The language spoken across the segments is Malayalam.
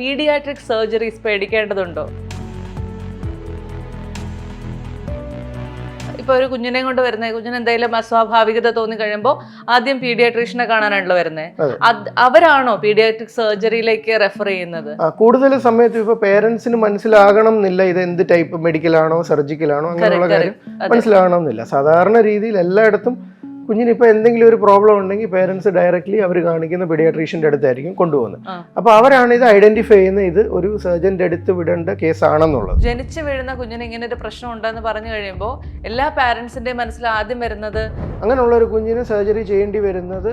Paediatric surgeries പേടിക്കേണ്ടതുണ്ടോ? ഇപ്പോൾ ഒരു കുഞ്ഞിനെ കൊണ്ട് വരുന്നത്, കുഞ്ഞിന് എന്തെങ്കിലും അസ്വാഭാവികത തോന്നി കഴിയുമ്പോൾ ആദ്യം പീഡിയാട്രീഷ്യനെ കാണാനാണല്ലോ വരുന്നത്. അവരാണോ പീഡിയാട്രിക് സർജറിയിലേക്ക് റെഫർ ചെയ്യുന്നത്? കൂടുതൽ സമയത്ത് ഇപ്പൊ പേരൻസിന് മനസ്സിലാകണം എന്നില്ല ഇത് എന്ത് ടൈപ്പ് മെഡിക്കൽ ആണോ സർജിക്കൽ ആണോ അങ്ങനെയുള്ള കാര്യം മനസ്സിലാകണം എന്നില്ല. സാധാരണ രീതിയിൽ എല്ലായിടത്തും കുഞ്ഞിനിപ്പോൾ എന്തെങ്കിലും ഒരു പ്രോബ്ലം ഉണ്ടെങ്കിൽ പേരൻസ് ഡയറക്റ്റ്ലി അവർ കാണിക്കുന്ന പീഡിയാട്രീഷ്യൻ്റെ അടുത്തായിരിക്കും കൊണ്ടുപോകുന്നത്. അപ്പോൾ അവരാണ് ഇത് ഐഡന്റിഫൈ ചെയ്യുന്നത്, ഇത് ഒരു സർജന്റെ അടുത്ത് വിടേണ്ട കേസാണെന്നുള്ളത്. ജനിച്ചു വീഴുന്ന കുഞ്ഞിന് ഇങ്ങനെ ഒരു പ്രശ്നം ഉണ്ടെന്ന് പറഞ്ഞു കഴിയുമ്പോൾ എല്ലാ പാരൻസിന്റെയും മനസ്സിൽ ആദ്യം വരുന്നത് അങ്ങനെയുള്ള ഒരു കുഞ്ഞിന് സർജറി ചെയ്യേണ്ടി വരുന്നത്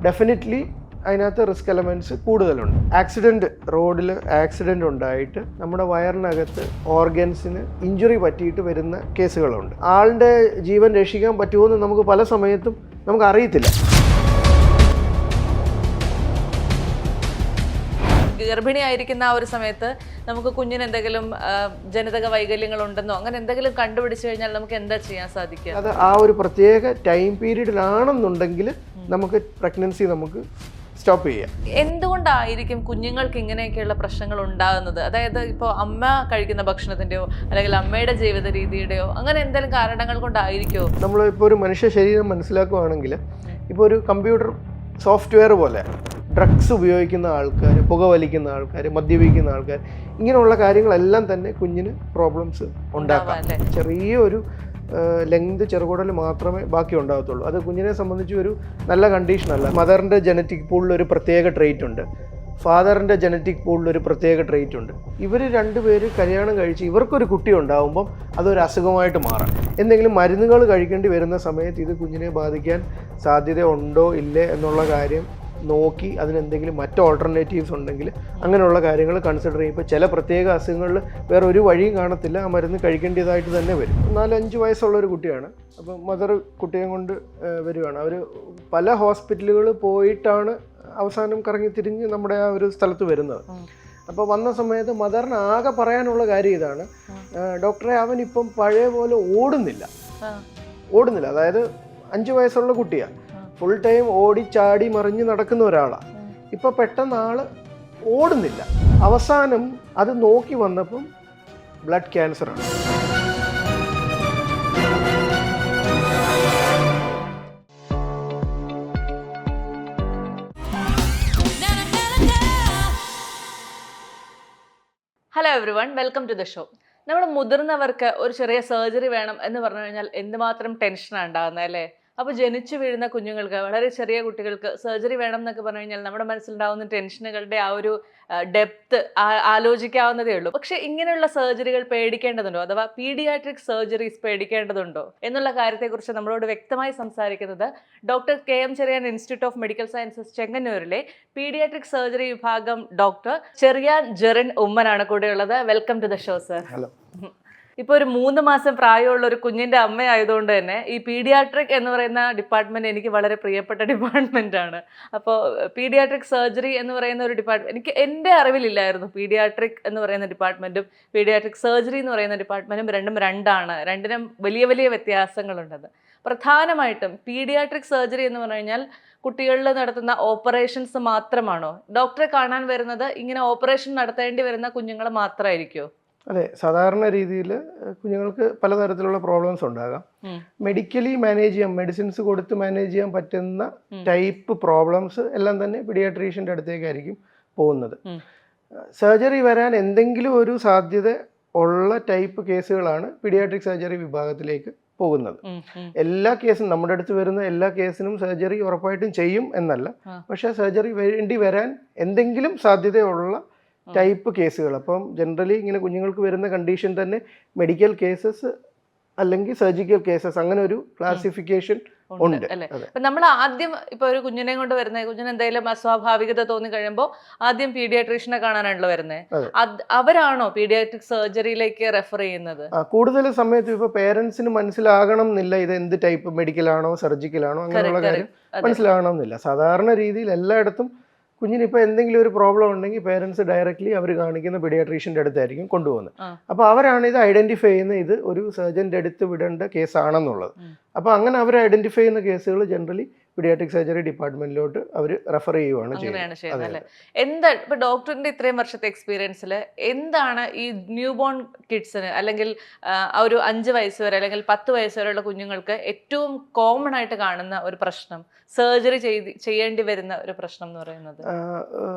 ഡെഫിനറ്റ്ലി അതിനകത്ത് റിസ്ക് എലമെൻറ്റ്സ് കൂടുതലുണ്ട്. ആക്സിഡൻറ്റ്, റോഡിൽ ആക്സിഡൻറ്റ് ഉണ്ടായിട്ട് നമ്മുടെ വയറിനകത്ത് ഓർഗൻസിന് ഇഞ്ചുറി പറ്റിയിട്ട് വരുന്ന കേസുകളുണ്ട്. ആളുടെ ജീവൻ രക്ഷിക്കാൻ പറ്റുമോയെന്ന് നമുക്ക് പല സമയത്തും നമുക്ക് അറിയത്തില്ല. ഗർഭിണിയായിരിക്കുന്ന ആ ഒരു സമയത്ത് നമുക്ക് കുഞ്ഞിന് എന്തെങ്കിലും ജനിതക വൈകല്യങ്ങൾ ഉണ്ടെന്നോ അങ്ങനെ എന്തെങ്കിലും കണ്ടുപിടിച്ചു കഴിഞ്ഞാൽ നമുക്ക് എന്താ ചെയ്യാൻ സാധിക്കുക? അത് ആ ഒരു പ്രത്യേക ടൈം പീരീഡിലാണെന്നുണ്ടെങ്കിൽ നമുക്ക് പ്രഗ്നൻസി നമുക്ക് സ്റ്റോപ്പ് ചെയ്യാം. എന്തുകൊണ്ടായിരിക്കും കുഞ്ഞുങ്ങൾക്ക് ഇങ്ങനെയൊക്കെയുള്ള പ്രശ്നങ്ങൾ ഉണ്ടാകുന്നത്? അതായത് ഇപ്പോൾ അമ്മ കഴിക്കുന്ന ഭക്ഷണത്തിൻ്റെയോ അല്ലെങ്കിൽ അമ്മയുടെ ജീവിത രീതിയുടെയോ അങ്ങനെ എന്തെങ്കിലും കാരണങ്ങൾ കൊണ്ടായിരിക്കുമോ? നമ്മളിപ്പോൾ ഒരു മനുഷ്യ ശരീരം മനസ്സിലാക്കുകയാണെങ്കിൽ ഇപ്പോൾ ഒരു കമ്പ്യൂട്ടർ സോഫ്റ്റ്വെയർ പോലെ ഡ്രഗ്സ് ഉപയോഗിക്കുന്ന ആൾക്കാർ, പുകവലിക്കുന്ന ആൾക്കാർ, മദ്യപിക്കുന്ന ആൾക്കാർ, ഇങ്ങനെയുള്ള കാര്യങ്ങളെല്ലാം തന്നെ കുഞ്ഞിന് പ്രോബ്ലംസ് ഉണ്ടാക്കാം. ചെറിയൊരു ലെങ്ത് ചെറുകുടൽ മാത്രമേ ബാക്കി ഉണ്ടാകത്തുള്ളൂ. അത് കുഞ്ഞിനെ സംബന്ധിച്ച് ഒരു നല്ല കണ്ടീഷനല്ല. മദറിൻ്റെ ജനറ്റിക് പൂളിൽ ഒരു പ്രത്യേക ട്രെയിറ്റ് ഉണ്ട്, ഫാദറിൻ്റെ ജനറ്റിക് പൂളിൽ ഒരു പ്രത്യേക ട്രെയിറ്റ് ഉണ്ട്. ഇവർ രണ്ടുപേര് കല്യാണം കഴിച്ച് ഇവർക്കൊരു കുട്ടി ഉണ്ടാകുമ്പം അതൊരു അസുഖമായിട്ട് മാറാം. എന്തെങ്കിലും മരുന്നുകൾ കഴിക്കേണ്ടി വരുന്ന സമയത്ത് ഇത് കുഞ്ഞിനെ ബാധിക്കാൻ സാധ്യത ഉണ്ടോ ഇല്ലേ എന്നുള്ള കാര്യം നോക്കി അതിനെന്തെങ്കിലും മറ്റ് ഓൾട്ടർനേറ്റീവ്സ് ഉണ്ടെങ്കിൽ അങ്ങനെയുള്ള കാര്യങ്ങൾ കൺസിഡർ ചെയ്യും. ഇപ്പോൾ ചില പ്രത്യേക അസുഖങ്ങളിൽ വേറെ ഒരു വഴിയും കാണത്തില്ല, ആ മരുന്ന് കഴിക്കേണ്ടതായിട്ട് തന്നെ വരും. 4-5 വയസ്സുള്ളൊരു കുട്ടിയാണ്. അപ്പം മദർ കുട്ടിയെ കൊണ്ട് വരുവാണ്. അവർ പല ഹോസ്പിറ്റലുകൾ പോയിട്ടാണ് അവസാനം കറങ്ങി തിരിഞ്ഞ് നമ്മുടെ ആ ഒരു സ്ഥലത്ത് വരുന്നത്. അപ്പോൾ വന്ന സമയത്ത് മദറിന് ആകെ പറയാനുള്ള കാര്യം ഇതാണ്, ഡോക്ടറെ അവനിപ്പം പഴയ പോലെ ഓടുന്നില്ല. അതായത് 5 വയസ്സുള്ള കുട്ടിയാണ്, ഫുൾ ടൈം ഓടി ചാടി മറിഞ്ഞ് നടക്കുന്ന ഒരാളാണ്. ഇപ്പം പെട്ടെന്ന് ആള് ഓടുന്നില്ല. അവസാനം അത് നോക്കി വന്നപ്പം ബ്ലഡ് ക്യാൻസറാണ്. Hello everyone, welcome to the show. നമ്മൾ മുതിർന്നവർക്ക് ഒരു ചെറിയ സർജറി വേണം എന്ന് പറഞ്ഞു കഴിഞ്ഞാൽ എന്തുമാത്രം ടെൻഷനാണ് ഉണ്ടാകുന്നത് അല്ലേ? അപ്പോൾ ജനിച്ചു വീഴുന്ന കുഞ്ഞുങ്ങൾക്ക്, വളരെ ചെറിയ കുട്ടികൾക്ക് സർജറി വേണം എന്നൊക്കെ പറഞ്ഞു കഴിഞ്ഞാൽ നമ്മുടെ മനസ്സിലുണ്ടാകുന്ന ടെൻഷനുകളുടെ ആ ഒരു ഡെപ്ത് ആലോചിക്കാവുന്നതേ ഉള്ളൂ. പക്ഷേ ഇങ്ങനെയുള്ള സർജറികൾ പേടിക്കേണ്ടതുണ്ടോ, അഥവാ പീഡിയാട്രിക് സർജറീസ് പേടിക്കേണ്ടതുണ്ടോ എന്നുള്ള കാര്യത്തെക്കുറിച്ച് നമ്മളോട് വ്യക്തമായി സംസാരിക്കുന്നത് doctor KM Cherian institute of medical sciences ചെങ്ങന്നൂരിലെ പീഡിയാട്രിക് സർജറി വിഭാഗം ഡോക്ടർ ചെറിയാൻ ജെറിൻ ഉമ്മനാണ് കൂടെയുള്ളത്. Welcome to the show sir. Hello. ഇപ്പോൾ ഒരു 3 മാസം പ്രായമുള്ള ഒരു കുഞ്ഞിൻ്റെ അമ്മയായതുകൊണ്ട് തന്നെ ഈ പീഡിയാട്രിക് എന്ന് പറയുന്ന ഡിപ്പാർട്ട്മെൻറ്റ് എനിക്ക് വളരെ പ്രിയപ്പെട്ട ഡിപ്പാർട്ട്മെൻറ്റാണ്. അപ്പോൾ പീഡിയാട്രിക് സർജറി എന്ന് പറയുന്ന ഒരു ഡിപ്പാർട്ട്മെൻറ്റ് എനിക്ക് എൻ്റെ അറിവിലില്ലായിരുന്നു. പീഡിയാട്രിക് എന്ന് പറയുന്ന ഡിപ്പാർട്ട്മെൻറ്റും പീഡിയാട്രിക് സർജറി എന്ന് പറയുന്ന ഡിപ്പാർട്ട്മെൻറ്റും രണ്ടും രണ്ടാണ്. രണ്ടിനും വലിയ വലിയ വ്യത്യാസങ്ങളുണ്ടത്. പ്രധാനമായിട്ടും പീഡിയാട്രിക് സർജറി എന്ന് പറഞ്ഞു കഴിഞ്ഞാൽ കുട്ടികളിൽ നടത്തുന്ന ഓപ്പറേഷൻസ് മാത്രമാണോ? ഡോക്ടറെ കാണാൻ വരുന്നത് ഇങ്ങനെ ഓപ്പറേഷൻ നടത്തേണ്ടി വരുന്ന കുഞ്ഞുങ്ങൾ മാത്രമായിരിക്കുമോ? അതെ, സാധാരണ രീതിയിൽ കുഞ്ഞുങ്ങൾക്ക് പലതരത്തിലുള്ള പ്രോബ്ലംസ് ഉണ്ടാകാം. മെഡിക്കലി മാനേജ് ചെയ്യാൻ, മെഡിസിൻസ് കൊടുത്ത് മാനേജ് ചെയ്യാൻ പറ്റുന്ന ടൈപ്പ് പ്രോബ്ലംസ് എല്ലാം തന്നെ പീഡിയാട്രീഷ്യൻ്റെ അടുത്തേക്കായിരിക്കും പോകുന്നത്. സർജറി വരാൻ എന്തെങ്കിലും ഒരു സാധ്യത ഉള്ള ടൈപ്പ് കേസുകളാണ് പീഡിയാട്രിക് സർജറി വിഭാഗത്തിലേക്ക് പോകുന്നത്. എല്ലാ കേസും, നമ്മുടെ അടുത്ത് വരുന്ന എല്ലാ കേസിനും സർജറി ഉറപ്പായിട്ടും ചെയ്യും എന്നല്ല, പക്ഷേ സർജറി വേണ്ടി വരാൻ എന്തെങ്കിലും സാധ്യതയുള്ള ടൈപ്പ് കേസുകൾ. അപ്പം ജനറലി ഇങ്ങനെ കുഞ്ഞുങ്ങൾക്ക് വരുന്ന കണ്ടീഷൻ തന്നെ മെഡിക്കൽ കേസസ് അല്ലെങ്കിൽ സർജിക്കൽ കേസസ്, അങ്ങനെ ഒരു ക്ലാസിഫിക്കേഷൻ ഉണ്ട് അല്ലേ? അപ്പം നമ്മൾ ആദ്യം ഇപ്പോൾ ഒരു കുഞ്ഞിനെ കൊണ്ട് വരുന്നത്, കുഞ്ഞിന് എന്തെങ്കിലും അസ്വാഭാവികത തോന്നി കഴിയുമ്പോൾ ആദ്യം പീഡിയാട്രീഷ്യനെ കാണാനാണല്ലോ വരുന്നത്. അവരാണോ പീഡിയാട്രിക് സർജറിയിലേക്ക് റെഫർ ചെയ്യുന്നത്? കൂടുതൽ സമയത്ത് ഇപ്പോൾ പേരൻസിന് മനസ്സിലാകണം എന്നില്ല ഇത് എന്ത് ടൈപ്പ് മെഡിക്കൽ ആണോ സർജിക്കൽ ആണോ അങ്ങനെയുള്ള കാര്യം മനസ്സിലാകണം എന്നില്ല. സാധാരണ രീതിയിൽ എല്ലായിടത്തും കുഞ്ഞിനിപ്പോൾ എന്തെങ്കിലും ഒരു പ്രോബ്ലം ഉണ്ടെങ്കിൽ പേരൻസ് ഡയറക്റ്റ്ലി അവർ കാണിക്കുന്ന പീഡിയാട്രീഷ്യൻ്റെ അടുത്തായിരിക്കും കൊണ്ടുപോകുന്നത്. അപ്പോൾ അവരാണ് ഇത് ഐഡന്റിഫൈ ചെയ്യുന്നത്, ഇത് ഒരു സർജൻ്റെ അടുത്ത് വിടേണ്ട കേസാണെന്നുള്ളത്. അപ്പോൾ അങ്ങനെ അവർ ഐഡന്റിഫൈ ചെയ്യുന്ന കേസുകൾ ജനറലി പീഡിയാട്രിക് സർജറി ഡിപ്പാർട്ട്മെന്റിലോട്ട് അവർ റെഫർ ചെയ്യുവാണ് അങ്ങനെയാണ് ചെയ്യുന്നത്. ചെയ്യുന്നത് അല്ലേ? എന്താ ഇപ്പൊ ഡോക്ടറിന്റെ ഇത്രയും വർഷത്തെ എക്സ്പീരിയൻസിൽ എന്താണ് ഈ ന്യൂ ബോൺ കിഡ്സിന് അല്ലെങ്കിൽ ആ ഒരു 5 വയസ്സ് വരെ അല്ലെങ്കിൽ 10 വയസ്സ് വരെയുള്ള കുഞ്ഞുങ്ങൾക്ക് ഏറ്റവും കോമൺ ആയിട്ട് കാണുന്ന ഒരു പ്രശ്നം, സർജറി ചെയ്യേണ്ടി വരുന്ന ഒരു പ്രശ്നം എന്ന് പറയുന്നത്?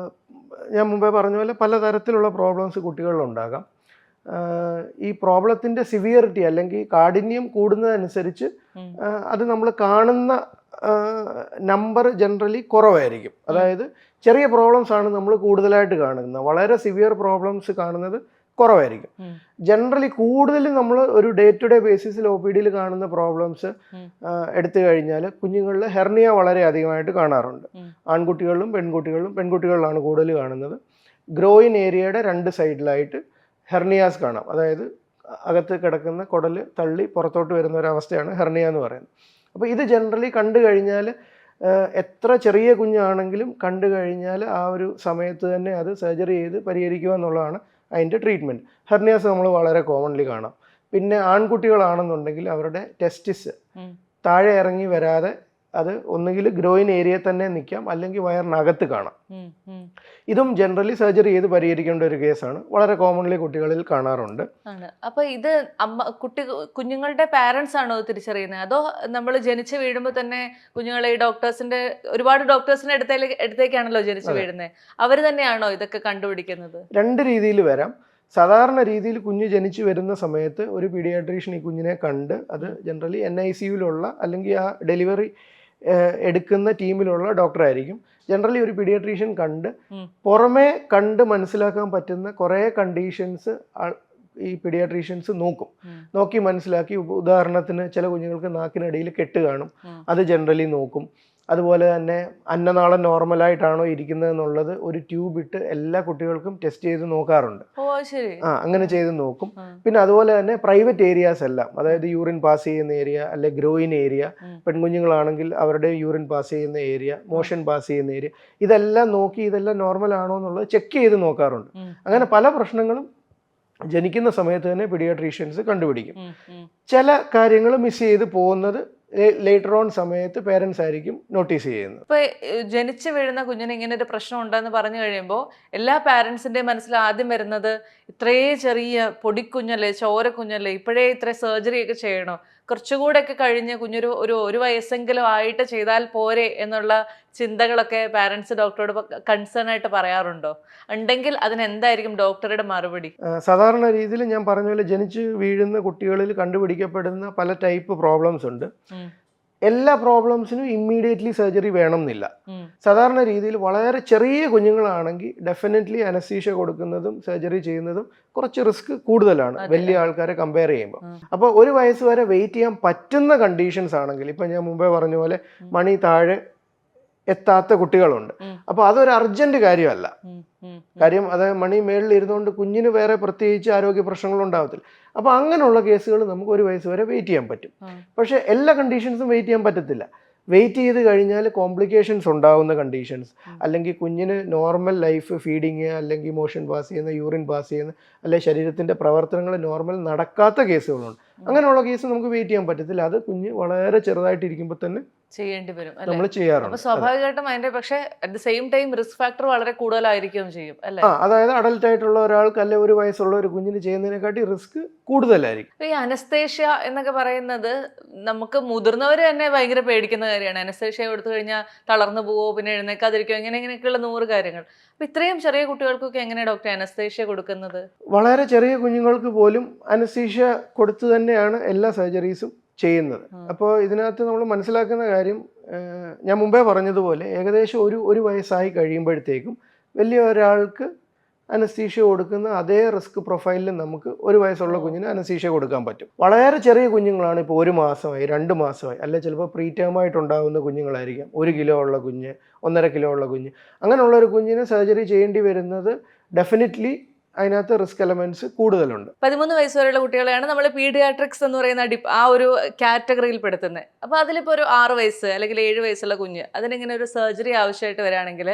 ഞാൻ മുമ്പേ പറഞ്ഞ പോലെ പലതരത്തിലുള്ള പ്രോബ്ലംസ് കുട്ടികളിലുണ്ടാകാം. ഈ പ്രോബ്ലത്തിൻ്റെ സിവിയറിറ്റി അല്ലെങ്കിൽ കാഠിന്യം കൂടുന്നതനുസരിച്ച് അത് നമ്മൾ കാണുന്ന നമ്പർ ജനറലി കുറവായിരിക്കും. അതായത് ചെറിയ പ്രോബ്ലംസ് ആണ് നമ്മൾ കൂടുതലായിട്ട് കാണുന്നത്, വളരെ സിവിയർ പ്രോബ്ലംസ് കാണുന്നത് കുറവായിരിക്കും. ജനറലി കൂടുതലും നമ്മൾ ഒരു ഡേ ടു ഡേ ബേസിസിൽ OPD കാണുന്ന പ്രോബ്ലംസ് എടുത്തു കഴിഞ്ഞാൽ കുഞ്ഞുങ്ങളിൽ ഹെർണിയ വളരെ അധികമായിട്ട് കാണാറുണ്ട്. ആൺകുട്ടികളിലും പെൺകുട്ടികളിലാണ് കൂടുതൽ കാണുന്നത്. ഗ്രോയിൻ ഏരിയയുടെ 2 സൈഡിലായിട്ട് ഹെർണിയാസ് കാണാം. അതായത് അകത്ത് കിടക്കുന്ന കുടൽ തള്ളി പുറത്തോട്ട് വരുന്ന ഒരു അവസ്ഥയാണ് ഹെർണിയ എന്ന് പറയുന്നത്. അപ്പോൾ ഇത് ജനറലി കണ്ടു കഴിഞ്ഞാൽ എത്ര ചെറിയ കുഞ്ഞാണെങ്കിലും കണ്ടു കഴിഞ്ഞാൽ ആ ഒരു സമയത്ത് തന്നെ അത് സർജറി ചെയ്ത് പരിഹരിക്കുക എന്നുള്ളതാണ് അതിൻ്റെ ട്രീറ്റ്മെൻറ്റ്. ഹെർണിയാസ് നമ്മൾ വളരെ കോമൺലി കാണാം. പിന്നെ ആൺകുട്ടികളാണെന്നുണ്ടെങ്കിൽ അവരുടെ ടെസ്റ്റിസ് താഴെ ഇറങ്ങി വരാതെ അത് ഒന്നുകിൽ ഗ്രോയിൻ ഏരിയ തന്നെ നിൽക്കാം, അല്ലെങ്കിൽ വയറിനകത്ത് കാണാം. ഇതും ജനറലി സർജറി ചെയ്ത് പരിഹരിക്കേണ്ട ഒരു കേസാണ്, വളരെ കോമൺലി കുട്ടികളിൽ കാണാറുണ്ട്. അപ്പൊ ഇത് കുഞ്ഞുങ്ങളുടെ പാരന്റ്സ് ആണോ തിരിച്ചറിയുന്നത്, അതോ നമ്മൾ ജനിച്ച് വീഴുമ്പോൾ തന്നെ കുഞ്ഞുങ്ങളെ ഈ ഒരുപാട് ഡോക്ടേഴ്സിന്റെ അടുത്തേക്കാണല്ലോ ജനിച്ച് വീഴുന്നത്, അവർ തന്നെയാണോ ഇതൊക്കെ കണ്ടുപിടിക്കുന്നത്? 2 രീതിയിൽ വരാം. സാധാരണ രീതിയിൽ കുഞ്ഞ് ജനിച്ചു വരുന്ന സമയത്ത് ഒരു പീഡിയാട്രീഷ്യൻ ഈ കുഞ്ഞിനെ കണ്ട് അത് ജനറലി NICUവിലുള്ള അല്ലെങ്കിൽ ആ ഡെലിവറി എടുക്കുന്ന ടീമിലുള്ള ഡോക്ടറായിരിക്കും. ജനറലി ഒരു പീഡിയാട്രീഷ്യൻ കണ്ട് പുറമേ കണ്ട് മനസ്സിലാക്കാൻ പറ്റുന്ന കുറേ കണ്ടീഷൻസ് ഈ പീഡിയാട്രീഷ്യൻസ് നോക്കി മനസ്സിലാക്കി. ഉദാഹരണത്തിന് ചില കുഞ്ഞുങ്ങൾക്ക് നാക്കിനടിയിൽ കെട്ട് കാണും, അത് ജനറലി നോക്കും. അതുപോലെ തന്നെ അന്നനാളം നോർമലായിട്ടാണോ ഇരിക്കുന്നത് എന്നുള്ളത് ഒരു ട്യൂബ് ഇട്ട് എല്ലാ കുട്ടികൾക്കും ടെസ്റ്റ് ചെയ്ത് നോക്കാറുണ്ട്. അങ്ങനെ ചെയ്ത് നോക്കും. പിന്നെ അതുപോലെ തന്നെ പ്രൈവറ്റ് ഏരിയാസ് എല്ലാം, അതായത് യൂറിൻ പാസ് ചെയ്യുന്ന ഏരിയ അല്ലെ ഗ്രോയിൻ ഏരിയ, പെൺകുഞ്ഞുങ്ങളാണെങ്കിൽ അവരുടെ യൂറിൻ പാസ് ചെയ്യുന്ന ഏരിയ, മോഷൻ പാസ് ചെയ്യുന്ന ഏരിയ, ഇതെല്ലാം നോക്കി ഇതെല്ലാം നോർമൽ ആണോ എന്നുള്ളത് ചെക്ക് ചെയ്ത് നോക്കാറുണ്ട്. അങ്ങനെ പല പ്രശ്നങ്ങളും ജനിക്കുന്ന സമയത്ത് തന്നെ പീഡിയാട്രീഷ്യൻസ് കണ്ടുപിടിക്കും. ചില കാര്യങ്ങൾ മിസ് ചെയ്ത് പോകുന്നത് ലേറ്റർ ഓൺ സമയത്ത് പേരൻസ് ആയിരിക്കും നോട്ടീസ് ചെയ്യുന്നത്. ഇപ്പൊ ജനിച്ചു വീഴുന്ന കുഞ്ഞിന് ഇങ്ങനെ ഒരു പ്രശ്നം ഉണ്ടെന്ന് പറഞ്ഞു കഴിയുമ്പോൾ എല്ലാ പാരൻസിന്റെയും മനസ്സിൽ ആദ്യം വരുന്നത് ഇത്രേ ചെറിയ പൊടിക്കുഞ്ഞല്ലേ, ചോരക്കുഞ്ഞല്ലേ, ഇപ്പോഴേ ഇത്ര സർജറി ഒക്കെ ചെയ്യണോ, കുറച്ചുകൂടെ ഒക്കെ കഴിഞ്ഞ് കുഞ്ഞൊരു ഒരു വയസ്സെങ്കിലും ആയിട്ട് ചെയ്താൽ പോരെ എന്നുള്ള ചിന്തകളൊക്കെ പാരൻസ് ഡോക്ടറോട് കൺസേൺ ആയിട്ട് പറയാറുണ്ടോ? ഉണ്ടെങ്കിൽ അതിനെന്തായിരിക്കും ഡോക്ടറുടെ മറുപടി? സാധാരണ രീതിയിൽ ഞാൻ പറഞ്ഞ പോലെ ജനിച്ച് വീഴുന്ന കുട്ടികളിൽ കണ്ടുപിടിക്കപ്പെടുന്ന പല ടൈപ്പ് പ്രോബ്ലംസ് ഉണ്ട്. എല്ലാ പ്രോബ്ലംസിനും ഇമ്മീഡിയറ്റ്ലി സർജറി വേണമെന്നില്ല. സാധാരണ രീതിയിൽ വളരെ ചെറിയ കുഞ്ഞുങ്ങളാണെങ്കിൽ ഡെഫിനറ്റ്ലി അനസ്തീഷ്യ കൊടുക്കുന്നതും സർജറി ചെയ്യുന്നതും കുറച്ച് റിസ്ക് കൂടുതലാണ് വലിയ ആൾക്കാരെ കമ്പയർ ചെയ്യുമ്പോൾ. അപ്പോൾ 1 വയസ്സ് വരെ വെയിറ്റ് ചെയ്യാൻ പറ്റുന്ന കണ്ടീഷൻസ് ആണെങ്കിൽ, ഇപ്പം ഞാൻ മുമ്പേ പറഞ്ഞ പോലെ മണി താഴെ എത്താത്ത കുട്ടികളുണ്ട്, അപ്പോൾ അതൊരു അർജന്റ് കാര്യമല്ല. കാര്യം അത് മണി മേളിൽ ഇരുന്നുകൊണ്ട് കുഞ്ഞിന് വേറെ പ്രത്യേകിച്ച് ആരോഗ്യ പ്രശ്നങ്ങളുണ്ടാവത്തില്ല. അപ്പോൾ അങ്ങനെയുള്ള കേസുകൾ നമുക്ക് 1 വയസ്സ് വരെ വെയിറ്റ് ചെയ്യാൻ പറ്റും. പക്ഷേ എല്ലാ കണ്ടീഷൻസും വെയിറ്റ് ചെയ്യാൻ പറ്റത്തില്ല. വെയിറ്റ് ചെയ്ത് കഴിഞ്ഞാൽ കോംപ്ലിക്കേഷൻസ് ഉണ്ടാവുന്ന കണ്ടീഷൻസ്, അല്ലെങ്കിൽ കുഞ്ഞിന് നോർമൽ ലൈഫ് ഫീഡിങ് അല്ലെങ്കിൽ മോഷൻ പാസ് ചെയ്യുന്ന, യൂറിൻ പാസ് ചെയ്യുന്ന, അല്ലെങ്കിൽ ശരീരത്തിൻ്റെ പ്രവർത്തനങ്ങൾ നോർമൽ നടക്കാത്ത കേസുകളുണ്ട്. അങ്ങനെയുള്ള കേസ് നമുക്ക് വെയിറ്റ് ചെയ്യാൻ പറ്റത്തില്ല. അത് കുഞ്ഞ് വളരെ ചെറുതായിട്ടിരിക്കുമ്പോൾ തന്നെ ചെയ്യേണ്ടി വരും, നമ്മൾ ചെയ്യാറുണ്ട്. അപ്പോൾ സ്വാഭാവികമായിട്ടും അതിന്റെ പക്ഷേ at the same time risk factor വളരെ കൂടുതലായിരിക്കും ചെയ്യും അല്ലേ? അതായത് അഡൽട്ട് ആയിട്ടുള്ള ഒരാൾക്ക് അല്ലെ 1 വയസ്സുള്ള ഒരു കുഞ്ഞിന് ചെയ്യുന്നതിനെക്കാട്ടി റിസ്ക് കൂടുതലായിരിക്കും. ഈ അനസ്തേഷ്യ എന്നൊക്കെ പറയുന്നത് നമുക്ക് മുതിർന്നവർ തന്നെ ഭയങ്കര പേടിക്കുന്ന കാര്യമാണ്. അനസ്തേഷ്യ കൊടുത്തു കഴിഞ്ഞാൽ തളർന്നു പോവോ, പിന്നെ എഴുന്നേക്കാതിരിക്കോ, ഇങ്ങനെയൊക്കെയുള്ള 100 കാര്യങ്ങൾ. അപ്പൊ ഇത്രയും ചെറിയ കുട്ടികൾക്കൊക്കെ എങ്ങനെയാണ് ഡോക്ടർ അനസ്തേഷ്യ കൊടുക്കുന്നത്? വളരെ ചെറിയ കുഞ്ഞുങ്ങൾക്ക് പോലും അനസ്തേഷ്യ കൊടുത്തു തന്നെയാണ് എല്ലാ സർജറീസും ചെയ്യുന്നത്. അപ്പോൾ ഇതിനകത്ത് നമ്മൾ മനസ്സിലാക്കുന്ന കാര്യം, ഞാൻ മുമ്പേ പറഞ്ഞതുപോലെ ഏകദേശം ഒരു വയസ്സായി കഴിയുമ്പോഴത്തേക്കും വലിയ ഒരാൾക്ക് അനസ്തീഷ്യ കൊടുക്കുന്ന അതേ റിസ്ക് പ്രൊഫൈലിൽ നമുക്ക് 1 വയസ്സുള്ള കുഞ്ഞിന് അനസ്തീഷ്യ കൊടുക്കാൻ പറ്റും. വളരെ ചെറിയ കുഞ്ഞുങ്ങളാണ്, ഇപ്പോൾ 1 മാസമായി 2 മാസമായി, അല്ലെ ചിലപ്പോൾ പ്രീടേമായിട്ടുണ്ടാകുന്ന കുഞ്ഞുങ്ങളായിരിക്കാം, 1 കിലോ ഉള്ള കുഞ്ഞ്, 1.5 കിലോ ഉള്ള കുഞ്ഞ്. അങ്ങനെയുള്ള ഒരു കുഞ്ഞിന് സർജറി ചെയ്യേണ്ടി വരുന്നത് ഡെഫിനറ്റ്ലി അതിനകത്ത് റിസ്ക് എലമെന്റ്സ് കൂടുതലുണ്ട്. 13 വയസ്സ് വരെയുള്ള കുട്ടികളെയാണ് നമ്മൾ പീഡിയാട്രിക്സ് എന്ന് പറയുന്ന ആ ഒരു കാറ്റഗറിയിൽ പെടുത്തുന്നത്. അപ്പോൾ അതിലിപ്പോൾ ഒരു 6 വയസ്സ് അല്ലെങ്കിൽ 7 വയസ്സുള്ള കുഞ്ഞ് അതിനിങ്ങനെ ഒരു സർജറി ആവശ്യമായിട്ട് വരികയാണെങ്കിൽ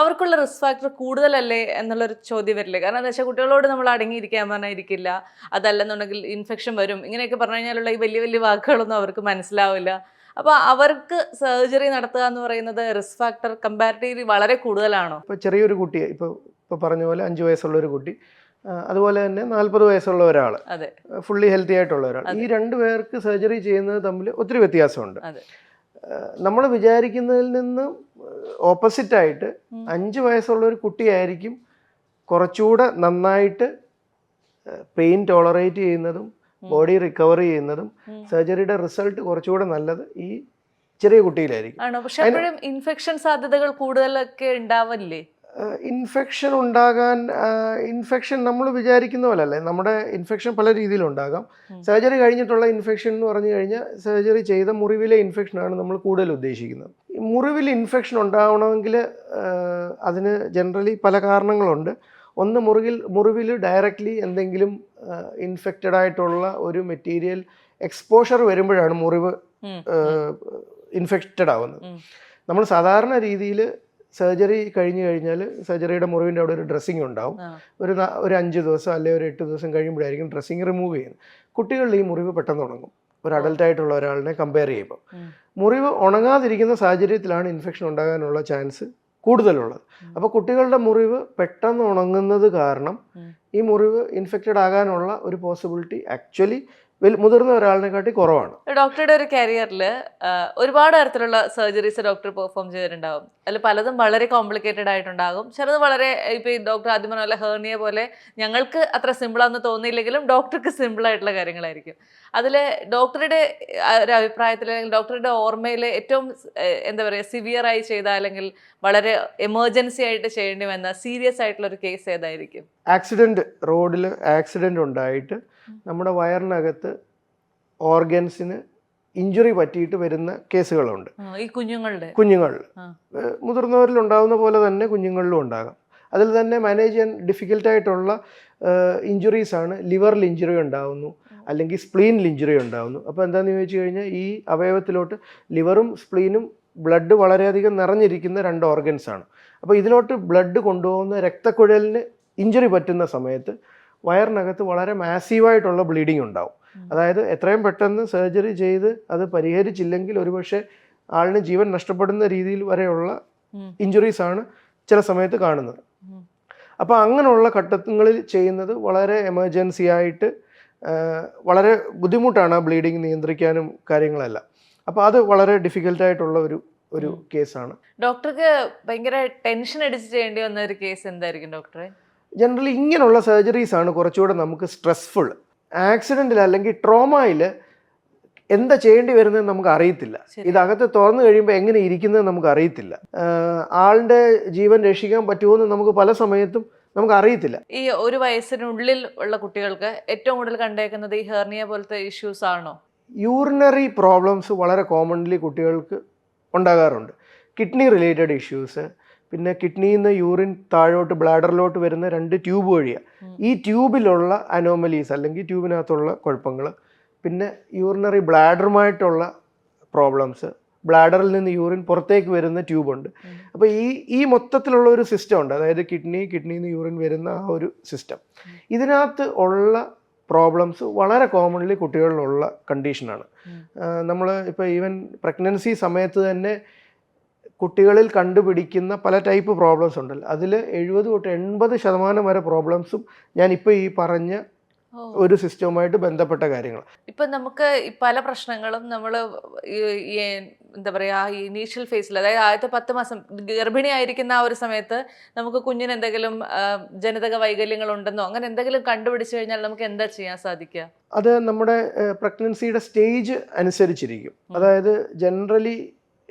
അവർക്കുള്ള റിസ്ക് ഫാക്ടർ കൂടുതലല്ലേ എന്നുള്ളൊരു ചോദ്യം വരില്ലേ? കാരണം എന്താ വെച്ചാൽ കുട്ടികളോട് നമ്മൾ അടങ്ങിയിരിക്കാൻ പറഞ്ഞാൽ ഇരിക്കില്ല, അതല്ലെന്നുണ്ടെങ്കിൽ ഇൻഫെക്ഷൻ വരും, ഇങ്ങനെയൊക്കെ പറഞ്ഞു കഴിഞ്ഞാലുള്ള ഈ വലിയ വലിയ വാക്കുകളൊന്നും അവർക്ക് മനസ്സിലാവില്ല. അപ്പോൾ അവർക്ക് സർജറി നടത്തുക എന്ന് പറയുന്നത് റിസ്ക് ഫാക്ടർ കമ്പാരിറ്റീവ്ലി വളരെ കൂടുതലാണോ? ഇപ്പോൾ ചെറിയൊരു കുട്ടിയെ ഇപ്പോൾ പറഞ്ഞ പോലെ 5 വയസ്സുള്ള ഒരു കുട്ടി, അതുപോലെ തന്നെ 40 വയസ്സുള്ള ഒരാൾ, അതെ, ഫുള്ളി ഹെൽത്തി ആയിട്ടുള്ള ഒരാൾ, ഈ 2 പേർക്ക് സർജറി ചെയ്യുന്നത് തമ്മിൽ ഒത്തിരി വ്യത്യാസമുണ്ട്. നമ്മൾ വിചാരിക്കുന്നതിൽ നിന്ന് ഓപ്പോസിറ്റായിട്ട് 5 വയസ്സുള്ള ഒരു കുട്ടിയായിരിക്കും കുറച്ചുകൂടെ നന്നായിട്ട് പെയിൻ ടോളറേറ്റ് ചെയ്യുന്നതും ബോഡി റിക്കവർ ചെയ്യുന്നതും സർജറിയുടെ റിസൾട്ട് കുറച്ചുകൂടെ നല്ലത് ഈ ചെറിയ കുട്ടിയിലായിരിക്കും. ആണോ? പക്ഷെ അപ്പോഴും ഇൻഫെക്ഷൻ സാധ്യതകൾ കൂടുതലൊക്കെ ഉണ്ടാവില്ലേ? ഇൻഫെക്ഷൻ ഉണ്ടാകാൻ, ഇൻഫെക്ഷൻ നമ്മൾ വിചാരിക്കുന്ന പോലെ അല്ലേ. നമ്മുടെ ഇൻഫെക്ഷൻ പല രീതിയിലുണ്ടാകാം. സർജറി കഴിഞ്ഞിട്ടുള്ള ഇൻഫെക്ഷൻ എന്ന് പറഞ്ഞു കഴിഞ്ഞാൽ സർജറി ചെയ്ത മുറിവിലെ ഇൻഫെക്ഷനാണ് നമ്മൾ കൂടുതൽ ഉദ്ദേശിക്കുന്നത്. മുറിവിൽ ഇൻഫെക്ഷൻ ഉണ്ടാവണമെങ്കിൽ അതിന് ജനറലി പല കാരണങ്ങളുണ്ട്. ഒന്ന്, മുറിവിൽ ഡയറക്റ്റ്ലി എന്തെങ്കിലും ഇൻഫെക്റ്റഡ് ആയിട്ടുള്ള ഒരു മെറ്റീരിയൽ എക്സ്പോഷർ വരുമ്പോഴാണ് മുറിവ് ഇൻഫെക്റ്റഡ് ആവുന്നത്. നമ്മൾ സാധാരണ രീതിയിൽ സർജറി കഴിഞ്ഞ് കഴിഞ്ഞാൽ സർജറിയുടെ മുറിവിൻ്റെ അവിടെ ഒരു ഡ്രസ്സിങ് ഉണ്ടാവും. ഒരു 5 ദിവസം അല്ലെങ്കിൽ ഒരു 8 ദിവസം കഴിയുമ്പോഴായിരിക്കും ഡ്രസ്സിങ് റിമൂവ് ചെയ്യുന്നത്. കുട്ടികളിൽ ഈ മുറിവ് പെട്ടെന്ന് ഉണങ്ങും. ഒരു അഡൽട്ടായിട്ടുള്ള ഒരാളിനെ കമ്പയർ ചെയ്യുമ്പോൾ മുറിവ് ഉണങ്ങാതിരിക്കുന്ന സാഹചര്യത്തിലാണ് ഇൻഫെക്ഷൻ ഉണ്ടാകാനുള്ള ചാൻസ് കൂടുതലുള്ളത്. അപ്പോൾ കുട്ടികളുടെ മുറിവ് പെട്ടെന്ന് ഉണങ്ങുന്നത് കാരണം ഈ മുറിവ് ഇൻഫെക്റ്റഡ് ആകാനുള്ള ഒരു പോസിബിലിറ്റി ആക്ച്വലി മുതിർന്ന ഒരാളിനെക്കാട്ടി കുറവാണ്. ഡോക്ടറുടെ ഒരു കരിയറിൽ ഒരുപാട് തരത്തിലുള്ള സർജറീസ് ഡോക്ടർ പെർഫോം ചെയ്തിട്ടുണ്ടാകും. അതിൽ പലതും വളരെ കോംപ്ലിക്കേറ്റഡ് ആയിട്ടുണ്ടാകും, ചിലത് വളരെ, ഇപ്പോൾ ഈ ഡോക്ടർ ആദ്യം പറഞ്ഞ പോലെ ഹെർണിയ പോലെ ഞങ്ങൾക്ക് അത്ര സിമ്പിളാന്ന് തോന്നിയില്ലെങ്കിലും ഡോക്ടർക്ക് സിമ്പിൾ ആയിട്ടുള്ള കാര്യങ്ങളായിരിക്കും. അതിൽ ഡോക്ടറുടെ ഒരു അഭിപ്രായത്തിൽ അല്ലെങ്കിൽ ഡോക്ടറുടെ ഓർമ്മയിൽ ഏറ്റവും എന്താ പറയുക സിവിയർ ആയി ചെയ്ത അല്ലെങ്കിൽ വളരെ എമർജൻസി ആയിട്ട് ചെയ്യേണ്ടി വന്ന സീരിയസ് ആയിട്ടുള്ള ഒരു കേസ് ഏതായിരിക്കും? ആക്സിഡൻറ്റ്, റോഡിൽ ആക്സിഡൻറ്റ് ഉണ്ടായിട്ട് നമ്മുടെ വയറിനകത്ത് ഓർഗൻസിന് ഇഞ്ചുറി പറ്റിയിട്ട് വരുന്ന കേസുകളുണ്ട്. ഈ കുഞ്ഞുങ്ങളിൽ മുതിർന്നവരിൽ ഉണ്ടാകുന്ന പോലെ തന്നെ കുഞ്ഞുങ്ങളിലും ഉണ്ടാകാം. അതിൽ തന്നെ മാനേജ് ചെയ്യാൻ ഡിഫിക്കൽട്ടായിട്ടുള്ള ഇഞ്ചുറീസാണ്. ലിവറിൽ ഇഞ്ചുറി ഉണ്ടാകുന്നു, അല്ലെങ്കിൽ സ്പ്ലീനിൽ ഇഞ്ചുറി ഉണ്ടാകുന്നു. അപ്പോൾ എന്താണെന്ന് ചോദിച്ചു കഴിഞ്ഞാൽ ഈ അവയവത്തിലോട്ട് ലിവറും സ്പ്ലീനും ബ്ലഡ് വളരെയധികം നിറഞ്ഞിരിക്കുന്ന 2 ഓർഗൻസാണ്. അപ്പോൾ ഇതിലോട്ട് ബ്ലഡ് കൊണ്ടുപോകുന്ന രക്തക്കുഴലിന് ഇഞ്ചുറി പറ്റുന്ന സമയത്ത് വയറിനകത്ത് വളരെ മാസീവായിട്ടുള്ള ബ്ലീഡിങ് ഉണ്ടാവും. അതായത് എത്രയും പെട്ടെന്ന് സർജറി ചെയ്ത് അത് പരിഹരിച്ചില്ലെങ്കിൽ ഒരുപക്ഷെ ആളിന് ജീവൻ നഷ്ടപ്പെടുന്ന രീതിയിൽ വരെയുള്ള ഇഞ്ചുറീസാണ് ചില സമയത്ത് കാണുന്നത്. അപ്പോൾ അങ്ങനെയുള്ള ഘട്ടങ്ങളിൽ ചെയ്യുന്നത് വളരെ എമർജൻസി ആയിട്ട് വളരെ ബുദ്ധിമുട്ടാണ് ആ ബ്ലീഡിങ് നിയന്ത്രിക്കാനും കാര്യങ്ങളെല്ലാം. അപ്പോൾ അത് വളരെ ഡിഫിക്കൽട്ടായിട്ടുള്ള ഒരു കേസാണ്. ഡോക്ടർക്ക് ഭയങ്കര ടെൻഷൻ അടിച്ച് ചെയ്യേണ്ടി വന്ന ഒരു കേസ് എന്തായിരിക്കും ഡോക്ടറെ? ജനറലി ഇങ്ങനെയുള്ള സർജറീസാണ് കുറച്ചുകൂടെ നമുക്ക് സ്ട്രെസ്ഫുൾ. ആക്സിഡൻറ്റിൽ അല്ലെങ്കിൽ ട്രോമയിൽ എന്താ ചെയ്യേണ്ടി വരുന്നത് നമുക്ക് അറിയത്തില്ല. ഇതകത്ത് തുറന്നു കഴിയുമ്പോൾ എങ്ങനെ ഇരിക്കുന്നത് നമുക്ക് അറിയത്തില്ല. ആളുടെ ജീവൻ രക്ഷിക്കാൻ പറ്റുമോയെന്ന് നമുക്ക് പല സമയത്തും നമുക്ക് അറിയത്തില്ല. ഈ 1 വയസ്സിനുള്ളിൽ ഉള്ള കുട്ടികൾക്ക് ഏറ്റവും കൂടുതൽ കണ്ടേക്കുന്നത് ഈ ഹെർണിയ പോലത്തെ ഇഷ്യൂസ് ആണോ? യൂറിനറി പ്രോബ്ലംസ് വളരെ കോമൺലി കുട്ടികൾക്ക് ഉണ്ടാകാറുണ്ട്. കിഡ്നി റിലേറ്റഡ് ഇഷ്യൂസ്, പിന്നെ കിഡ്നിയിൽ നിന്ന് യൂറിൻ താഴോട്ട് ബ്ലാഡറിലോട്ട് വരുന്ന 2 ട്യൂബ് വഴിയാണ്. ഈ ട്യൂബിലുള്ള അനോമലീസ് അല്ലെങ്കിൽ ട്യൂബിനകത്തുള്ള കുഴപ്പങ്ങൾ, പിന്നെ യൂറിനറി ബ്ലാഡറുമായിട്ടുള്ള പ്രോബ്ലംസ്, ബ്ലാഡറിൽ നിന്ന് യൂറിൻ പുറത്തേക്ക് വരുന്ന ട്യൂബുണ്ട്. അപ്പോൾ ഈ മൊത്തത്തിലുള്ള ഒരു സിസ്റ്റം ഉണ്ട്. അതായത് കിഡ്നിയിൽ നിന്ന് യൂറിൻ വരുന്ന ആ ഒരു സിസ്റ്റം. ഇതിനകത്ത് ഉള്ള പ്രോബ്ലംസ് വളരെ കോമൺലി കുട്ടികളിലുള്ള കണ്ടീഷനാണ്. നമ്മൾ ഇപ്പോൾ ഈവൻ പ്രഗ്നൻസി സമയത്ത് തന്നെ കുട്ടികളിൽ കണ്ടുപിടിക്കുന്ന പല ടൈപ്പ് പ്രോബ്ലംസ് ഉണ്ടല്ലോ, അതിൽ 70 തൊട്ട് 80% വരെ പ്രോബ്ലംസും ഞാനിപ്പോൾ ഈ പറഞ്ഞ ഒരു സിസ്റ്റവുമായിട്ട് ബന്ധപ്പെട്ട കാര്യങ്ങൾ. ഇപ്പം നമുക്ക് പല പ്രശ്നങ്ങളും നമ്മൾ എന്താ പറയുക ഇനീഷ്യൽ ഫേസിൽ, അതായത് ആദ്യത്തെ 10 മാസം ഗർഭിണിയായിരിക്കുന്ന ആ ഒരു സമയത്ത് നമുക്ക് കുഞ്ഞിന് എന്തെങ്കിലും ജനിതക വൈകല്യങ്ങൾ ഉണ്ടെന്നോ അങ്ങനെ എന്തെങ്കിലും കണ്ടുപിടിച്ചു കഴിഞ്ഞാൽ നമുക്ക് എന്താ ചെയ്യാൻ സാധിക്കുക? അത് നമ്മുടെ പ്രഗ്നൻസിയുടെ സ്റ്റേജ് അനുസരിച്ചിരിക്കും. അതായത് ജനറലി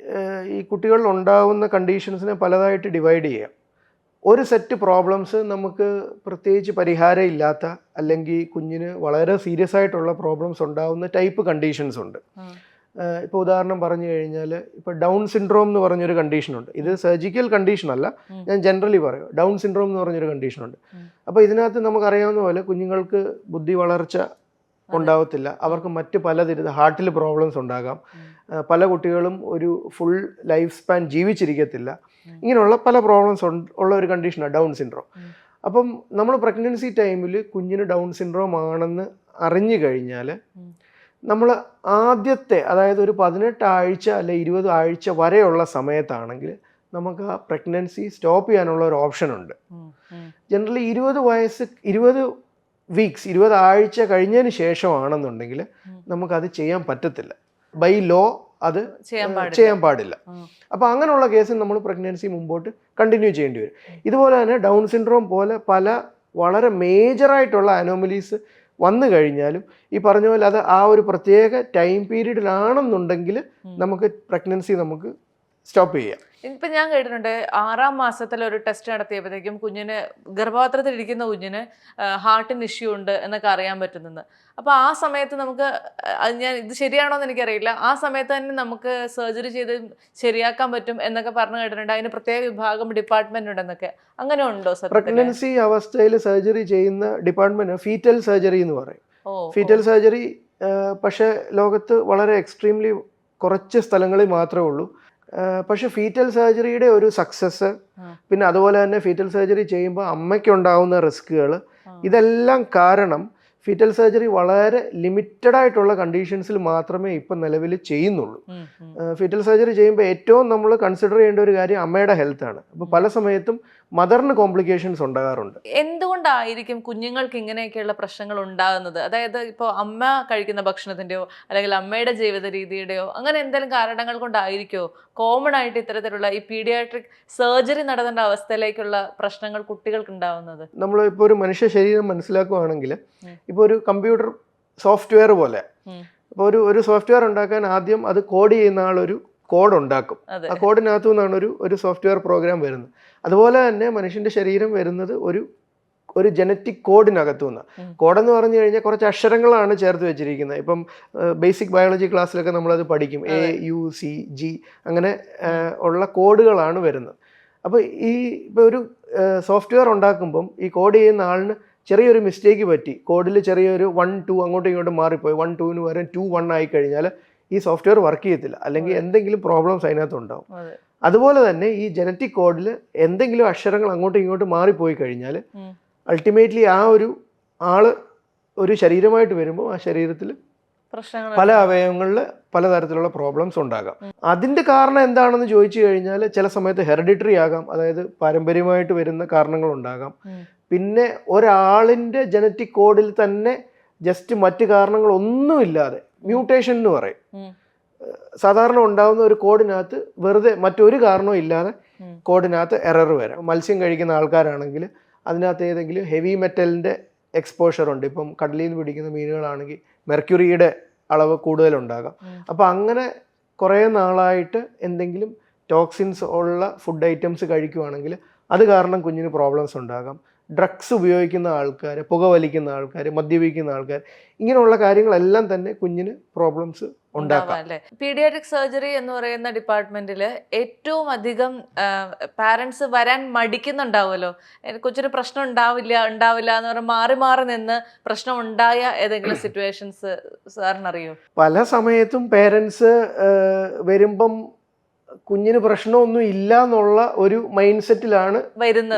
ഈ കുട്ടികളിൽ ഉണ്ടാകുന്ന കണ്ടീഷൻസിനെ പലതായിട്ട് ഡിവൈഡ് ചെയ്യാം. ഒരു സെറ്റ് പ്രോബ്ലംസ് നമുക്ക് പ്രത്യേകിച്ച് പരിഹാരം ഇല്ലാത്ത അല്ലെങ്കിൽ കുഞ്ഞിന് വളരെ സീരിയസ് ആയിട്ടുള്ള പ്രോബ്ലംസ് ഉണ്ടാകുന്ന ടൈപ്പ് കണ്ടീഷൻസ് ഉണ്ട്. ഇപ്പോൾ ഉദാഹരണം പറഞ്ഞു കഴിഞ്ഞാൽ ഇപ്പോൾ ഡൗൺ സിൻഡ്രോം എന്ന് പറഞ്ഞൊരു കണ്ടീഷനുണ്ട്. ഇത് സർജിക്കൽ കണ്ടീഷൻ അല്ല, ഞാൻ ജനറലി പറയും. ഡൗൺ സിൻഡ്രോം എന്ന് പറഞ്ഞൊരു കണ്ടീഷനുണ്ട്. അപ്പോൾ ഇതിനകത്ത് നമുക്കറിയാവുന്ന പോലെ കുഞ്ഞുങ്ങൾക്ക് ബുദ്ധി വളർച്ച ഉണ്ടാവത്തില്ല. അവർക്ക് മറ്റ് ഹാർട്ടിൽ പ്രോബ്ലംസ് ഉണ്ടാകാം. പല കുട്ടികളും ഒരു ഫുൾ ലൈഫ് സ്പാൻ ജീവിച്ചിരിക്കത്തില്ല. ഇങ്ങനെയുള്ള പല പ്രോബ്ലംസ് ഉള്ള ഒരു കണ്ടീഷനാണ് ഡൗൺ സിൻഡ്രോം. അപ്പം നമ്മൾ പ്രഗ്നൻസി ടൈമിൽ കുഞ്ഞിന് ഡൗൺ സിൻഡ്രോം ആണെന്ന് അറിഞ്ഞു കഴിഞ്ഞാൽ നമ്മൾ ആദ്യത്തെ അതായത് ഒരു 18 ആഴ്ച അല്ലെ 20 ആഴ്ച വരെയുള്ള സമയത്താണെങ്കിൽ നമുക്ക് ആ പ്രഗ്നൻസി സ്റ്റോപ്പ് ചെയ്യാനുള്ള ഒരു ഓപ്ഷൻ ഉണ്ട്. ജനറലി 20 വീക്സ് 20 ആഴ്ച കഴിഞ്ഞതിന് ശേഷമാണെന്നുണ്ടെങ്കിൽ നമുക്കത് ചെയ്യാൻ പറ്റത്തില്ല. ബൈ ലോ അത് ചെയ്യാൻ പാടില്ല. അപ്പോൾ അങ്ങനെയുള്ള കേസിൽ നമ്മൾ പ്രഗ്നൻസി മുമ്പോട്ട് കണ്ടിന്യൂ ചെയ്യേണ്ടി വരും. ഇതുപോലെ തന്നെ ഡൗൺ സിൻഡ്രോം പോലെ പല വളരെ മേജറായിട്ടുള്ള അനോമലീസ് വന്നു കഴിഞ്ഞാലും ഈ പറഞ്ഞ പോലെ അത് ആ ഒരു പ്രത്യേക ടൈം പീരീഡിലാണെന്നുണ്ടെങ്കിൽ നമുക്ക് പ്രഗ്നൻസി നമുക്ക് സ്റ്റോപ്പ് ചെയ്യാം. ഇപ്പം ഞാൻ കേട്ടിട്ടുണ്ട് 6-ാം മാസത്തിൽ ഒരു ടെസ്റ്റ് നടത്തിയപ്പോഴത്തേക്കും കുഞ്ഞിന് ഗർഭപാത്രത്തിൽ ഇരിക്കുന്ന കുഞ്ഞിന് ഹാർട്ടിന് ഇഷ്യൂ ഉണ്ട് എന്നൊക്കെ അറിയാൻ പറ്റുന്നത്. അപ്പോൾ ആ സമയത്ത് നമുക്ക് ഞാൻ ഇത് ശരിയാണോ എന്ന് എനിക്കറിയില്ല, ആ സമയത്ത് തന്നെ നമുക്ക് സർജറി ചെയ്ത് ശരിയാക്കാൻ പറ്റും എന്നൊക്കെ പറഞ്ഞു കേട്ടിട്ടുണ്ട്. അതിന് പ്രത്യേക വിഭാഗം ഡിപ്പാർട്ട്മെന്റ് ഉണ്ടെന്നൊക്കെ. അങ്ങനെ ഉണ്ടോ? പ്രഗ്നൻസി അവസ്ഥയിൽ സർജറി ചെയ്യുന്ന ഡിപ്പാർട്ട്മെന്റ് ഫീറ്റൽ സർജറി എന്ന് പറയും. ഫീറ്റൽ സർജറി പക്ഷേ ലോകത്ത് വളരെ എക്സ്ട്രീംലി കുറച്ച് സ്ഥലങ്ങളിൽ മാത്രമേ ഉള്ളൂ. പക്ഷെ ഫീറ്റൽ സർജറിയുടെ ഒരു സക്സസ്, പിന്നെ അതുപോലെ തന്നെ ഫീറ്റൽ സർജറി ചെയ്യുമ്പോൾ അമ്മയ്ക്കുണ്ടാവുന്ന റിസ്കുകൾ, ഇതെല്ലാം കാരണം ഫീറ്റൽ സർജറി വളരെ ലിമിറ്റഡ് ആയിട്ടുള്ള കണ്ടീഷൻസിൽ മാത്രമേ ഇപ്പം നിലവിൽ ചെയ്യുന്നുള്ളൂ. ഫീറ്റൽ സർജറി ചെയ്യുമ്പോൾ ഏറ്റവും നമ്മൾ കൺസിഡർ ചെയ്യേണ്ട ഒരു കാര്യം അമ്മയുടെ ഹെൽത്താണ്. അപ്പോൾ പല സമയത്തും മദറിന് കോംപ്ലിക്കേഷൻസ് ഉണ്ടാകാറുണ്ട്. എന്തുകൊണ്ടായിരിക്കും കുഞ്ഞുങ്ങൾക്ക് ഇങ്ങനെയൊക്കെയുള്ള പ്രശ്നങ്ങൾ ഉണ്ടാകുന്നത്? അതായത് ഇപ്പോൾ അമ്മ കഴിക്കുന്ന ഭക്ഷണത്തിൻ്റെയോ അല്ലെങ്കിൽ അമ്മയുടെ ജീവിത രീതിയുടെയോ അങ്ങനെ എന്തെങ്കിലും കാരണങ്ങൾ കൊണ്ടായിരിക്കുമോ കോമൺ ആയിട്ട് ഇത്തരത്തിലുള്ള ഈ പീഡിയാട്രിക് സർജറി നടത്തേണ്ട അവസ്ഥയിലേക്കുള്ള പ്രശ്നങ്ങൾ കുട്ടികൾക്ക് ഉണ്ടാവുന്നത്? നമ്മൾ ഇപ്പോൾ ഒരു മനുഷ്യ ശരീരം മനസ്സിലാക്കുകയാണെങ്കിൽ ഇപ്പോൾ ഒരു കമ്പ്യൂട്ടർ സോഫ്റ്റ്വെയർ പോലെ, ഇപ്പോൾ ഒരു സോഫ്റ്റ്വെയർ ഉണ്ടാക്കാൻ ആദ്യം അത് കോഡ് ചെയ്യുന്ന ആളൊരു കോഡ് ഉണ്ടാക്കും. ആ കോഡിനകത്തു നിന്നാണ് ഒരു സോഫ്റ്റ്വെയർ പ്രോഗ്രാം വരുന്നത്. അതുപോലെ തന്നെ മനുഷ്യൻ്റെ ശരീരം വരുന്നത് ഒരു ജനറ്റിക് കോഡിനകത്തു നിന്ന്. കോഡെന്ന് പറഞ്ഞു കഴിഞ്ഞാൽ കുറച്ച് അക്ഷരങ്ങളാണ് ചേർത്ത് വെച്ചിരിക്കുന്നത്. ഇപ്പം ബേസിക് ബയോളജി ക്ലാസ്സിലൊക്കെ നമ്മളത് പഠിക്കും. AUCG അങ്ങനെ ഉള്ള കോഡുകളാണ് വരുന്നത്. അപ്പോൾ ഇപ്പോൾ ഒരു സോഫ്റ്റ്വെയർ ഉണ്ടാക്കുമ്പം ഈ കോഡ് ചെയ്യുന്ന ആളിന് ചെറിയൊരു മിസ്റ്റേക്ക് പറ്റി, കോഡിൽ ചെറിയൊരു 1 2 അങ്ങോട്ടും ഇങ്ങോട്ടും മാറിപ്പോയി, 1 2 പകരം 2 1 ആയി കഴിഞ്ഞാൽ ഈ സോഫ്റ്റ്വെയർ വർക്ക് ചെയ്യത്തില്ല, അല്ലെങ്കിൽ എന്തെങ്കിലും പ്രോബ്ലംസ് അതിനകത്ത് ഉണ്ടാവും. അതുപോലെ തന്നെ ഈ ജനറ്റിക് കോഡിൽ എന്തെങ്കിലും അക്ഷരങ്ങൾ അങ്ങോട്ടും ഇങ്ങോട്ടും മാറിപ്പോയി കഴിഞ്ഞാൽ അൾട്ടിമേറ്റ്ലി ആ ഒരു ആള് ഒരു ശരീരമായിട്ട് വരുമ്പോൾ ആ ശരീരത്തിൽ പല അവയവങ്ങളിൽ പലതരത്തിലുള്ള പ്രോബ്ലംസ് ഉണ്ടാകാം. അതിൻ്റെ കാരണം എന്താണെന്ന് ചോദിച്ചു കഴിഞ്ഞാൽ ചില സമയത്ത് ഹെറിഡിറ്ററി ആകാം, അതായത് പാരമ്പര്യമായിട്ട് വരുന്ന കാരണങ്ങൾ ഉണ്ടാകാം. പിന്നെ ഒരാളിൻ്റെ ജനറ്റിക് കോഡിൽ തന്നെ ജസ്റ്റ് മറ്റ് കാരണങ്ങളൊന്നുമില്ലാതെ മ്യൂട്ടേഷൻ എന്ന് പറയും, സാധാരണ ഉണ്ടാകുന്ന ഒരു കോഡിനകത്ത് വെറുതെ മറ്റൊരു കാരണവും ഇല്ലാതെ കോഡിനകത്ത് എറർ വരാം. മത്സ്യം കഴിക്കുന്ന ആൾക്കാരാണെങ്കിൽ അതിനകത്ത് ഏതെങ്കിലും ഹെവി മെറ്റലിൻ്റെ എക്സ്പോഷർ ഉണ്ട്. ഇപ്പം കടലിൽ നിന്ന് പിടിക്കുന്ന മീനുകളാണെങ്കിൽ മെർക്യൂറിയുടെ അളവ് കൂടുതലുണ്ടാകാം. അപ്പോൾ അങ്ങനെ കുറേ നാളായിട്ട് എന്തെങ്കിലും ടോക്സിൻസ് ഉള്ള ഫുഡ് ഐറ്റംസ് കഴിക്കുകയാണെങ്കിൽ അത് കാരണം കുഞ്ഞിന് പ്രോബ്ലംസ് ഉണ്ടാകാം. ഡ്രഗ്സ് ഉപയോഗിക്കുന്ന ആൾക്കാർ, പുകവലിക്കുന്ന ആൾക്കാർ, മദ്യപിക്കുന്ന ആൾക്കാർ, ഇങ്ങനെയുള്ള കാര്യങ്ങളെല്ലാം തന്നെ കുഞ്ഞിന് പ്രോബ്ലംസ് ഉണ്ടാക്കാം. അല്ലേ? പീഡിയാട്രിക് സർജറി എന്ന് പറയുന്ന ഡിപ്പാർട്ട്മെന്റിൽ ഏറ്റവും അധികം പാരന്റ്സ് വരാൻ മടിക്കുന്നുണ്ടാവുമല്ലോ. കൊച്ചിന് പ്രശ്നം ഉണ്ടാവില്ല എന്ന് പറഞ്ഞാൽ മാറി മാറി നിന്ന് പ്രശ്നം ഉണ്ടായ ഏതെങ്കിലും സിറ്റുവേഷൻസ് സാറിനറിയോ? പല സമയത്തും പേരൻസ് വരുമ്പം കുഞ്ഞിന് പ്രശ്നമൊന്നും ഇല്ല എന്നുള്ള ഒരു മൈൻഡ് സെറ്റിലാണ്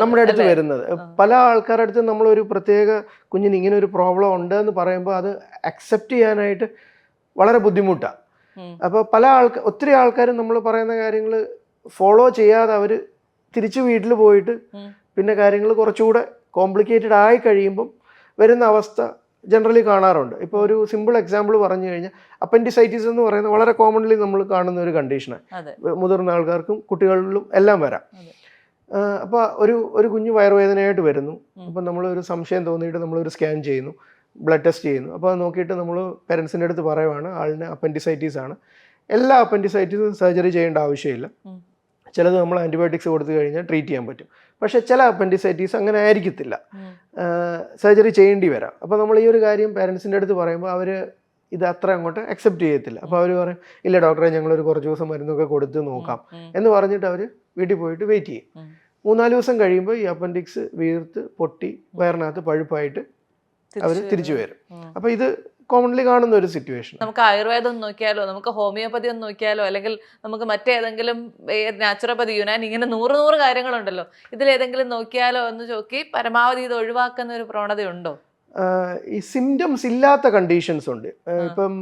നമ്മുടെ അടുത്ത് വരുന്നത്. പല ആൾക്കാരുടെ അടുത്ത് നമ്മളൊരു പ്രത്യേക കുഞ്ഞിന് ഇങ്ങനെ ഒരു പ്രോബ്ലം ഉണ്ട് എന്ന് പറയുമ്പോൾ അത് അക്സെപ്റ്റ് ചെയ്യാനായിട്ട് വളരെ ബുദ്ധിമുട്ടാണ്. അപ്പോൾ ഒത്തിരി ആൾക്കാരും നമ്മൾ പറയുന്ന കാര്യങ്ങൾ ഫോളോ ചെയ്യാതെ അവർ തിരിച്ച് വീട്ടിൽ പോയിട്ട് പിന്നെ കാര്യങ്ങൾ കുറച്ചുകൂടെ കോംപ്ലിക്കേറ്റഡ് ആയി കഴിയുമ്പം വരുന്ന അവസ്ഥ ജനറലി കാണാറുണ്ട്. ഇപ്പോൾ ഒരു സിമ്പിൾ എക്സാമ്പിൾ പറഞ്ഞു കഴിഞ്ഞാൽ അപ്പൻഡിസൈറ്റിസ് എന്ന് പറയുന്നത് വളരെ കോമൺലി നമ്മൾ കാണുന്ന ഒരു കണ്ടീഷനാണ്. മുതിർന്ന ആൾക്കാർക്കും കുട്ടികളിലും എല്ലാം വരാം. അപ്പോൾ ഒരു കുഞ്ഞ് വയറുവേദനയായിട്ട് വരുന്നു. അപ്പം നമ്മളൊരു സംശയം തോന്നിയിട്ട് നമ്മളൊരു സ്കാൻ ചെയ്യുന്നു, ബ്ലഡ് ടെസ്റ്റ് ചെയ്യുന്നു. അപ്പോൾ അത് നോക്കിയിട്ട് നമ്മൾ പേരൻസിൻ്റെ അടുത്ത് പറയുവാണ് ആളിന് അപ്പൻഡിസൈറ്റീസ് ആണ്. എല്ലാ അപ്പൻഡിസൈറ്റീസും സർജറി ചെയ്യേണ്ട ആവശ്യമില്ല. ചിലത് നമ്മൾ ആൻറ്റിബയോട്ടിക്സ് കൊടുത്തു കഴിഞ്ഞാൽ ട്രീറ്റ് ചെയ്യാൻ പറ്റും. പക്ഷേ ചില അപ്പൻഡിസൈറ്റീസ് അങ്ങനെ ആയിരിക്കത്തില്ല, സർജറി ചെയ്യേണ്ടി വരാം. അപ്പോൾ നമ്മൾ ഈ ഒരു കാര്യം പേരൻസിൻ്റെ അടുത്ത് പറയുമ്പോൾ അവർ ഇത് അത്ര അങ്ങോട്ട് അക്സെപ്റ്റ് ചെയ്യത്തില്ല. അപ്പോൾ അവർ പറയും ഇല്ല ഡോക്ടറെ ഞങ്ങളൊരു കുറച്ച് ദിവസം മരുന്നൊക്കെ കൊടുത്ത് നോക്കാം എന്ന് പറഞ്ഞിട്ട് അവർ വീട്ടിൽ പോയിട്ട് വെയിറ്റ് ചെയ്യും. 3-4 ദിവസം കഴിയുമ്പോൾ ഈ അപ്പൻഡിക്സ് വീർത്ത് പൊട്ടി വയറിനകത്ത് പഴുപ്പായിട്ട് അവർ തിരിച്ചു വരും. അപ്പോൾ ഇത് കോമൺലി കാണുന്ന ഒരു സിറ്റുവേഷൻ. നമുക്ക് ആയുർവേദം നോക്കിയാലോ, നമുക്ക് ഹോമിയോപ്പതി ഒന്ന് നോക്കിയാലോ, അല്ലെങ്കിൽ നമുക്ക് മറ്റേതെങ്കിലും നാച്ചുറോപ്പതി, യുനാനി, ഇങ്ങനെ 100 കാര്യങ്ങളുണ്ടല്ലോ, ഇതിലേതെങ്കിലും നോക്കിയാലോ എന്ന് ചോക്കി പരമാവധി ഇത് ഒഴിവാക്കുന്ന ഒരു പ്രവണതയുണ്ടോ? ഈ സിംറ്റംസ് ഇല്ലാത്ത കണ്ടീഷൻസ് ഉണ്ട്. ഇപ്പം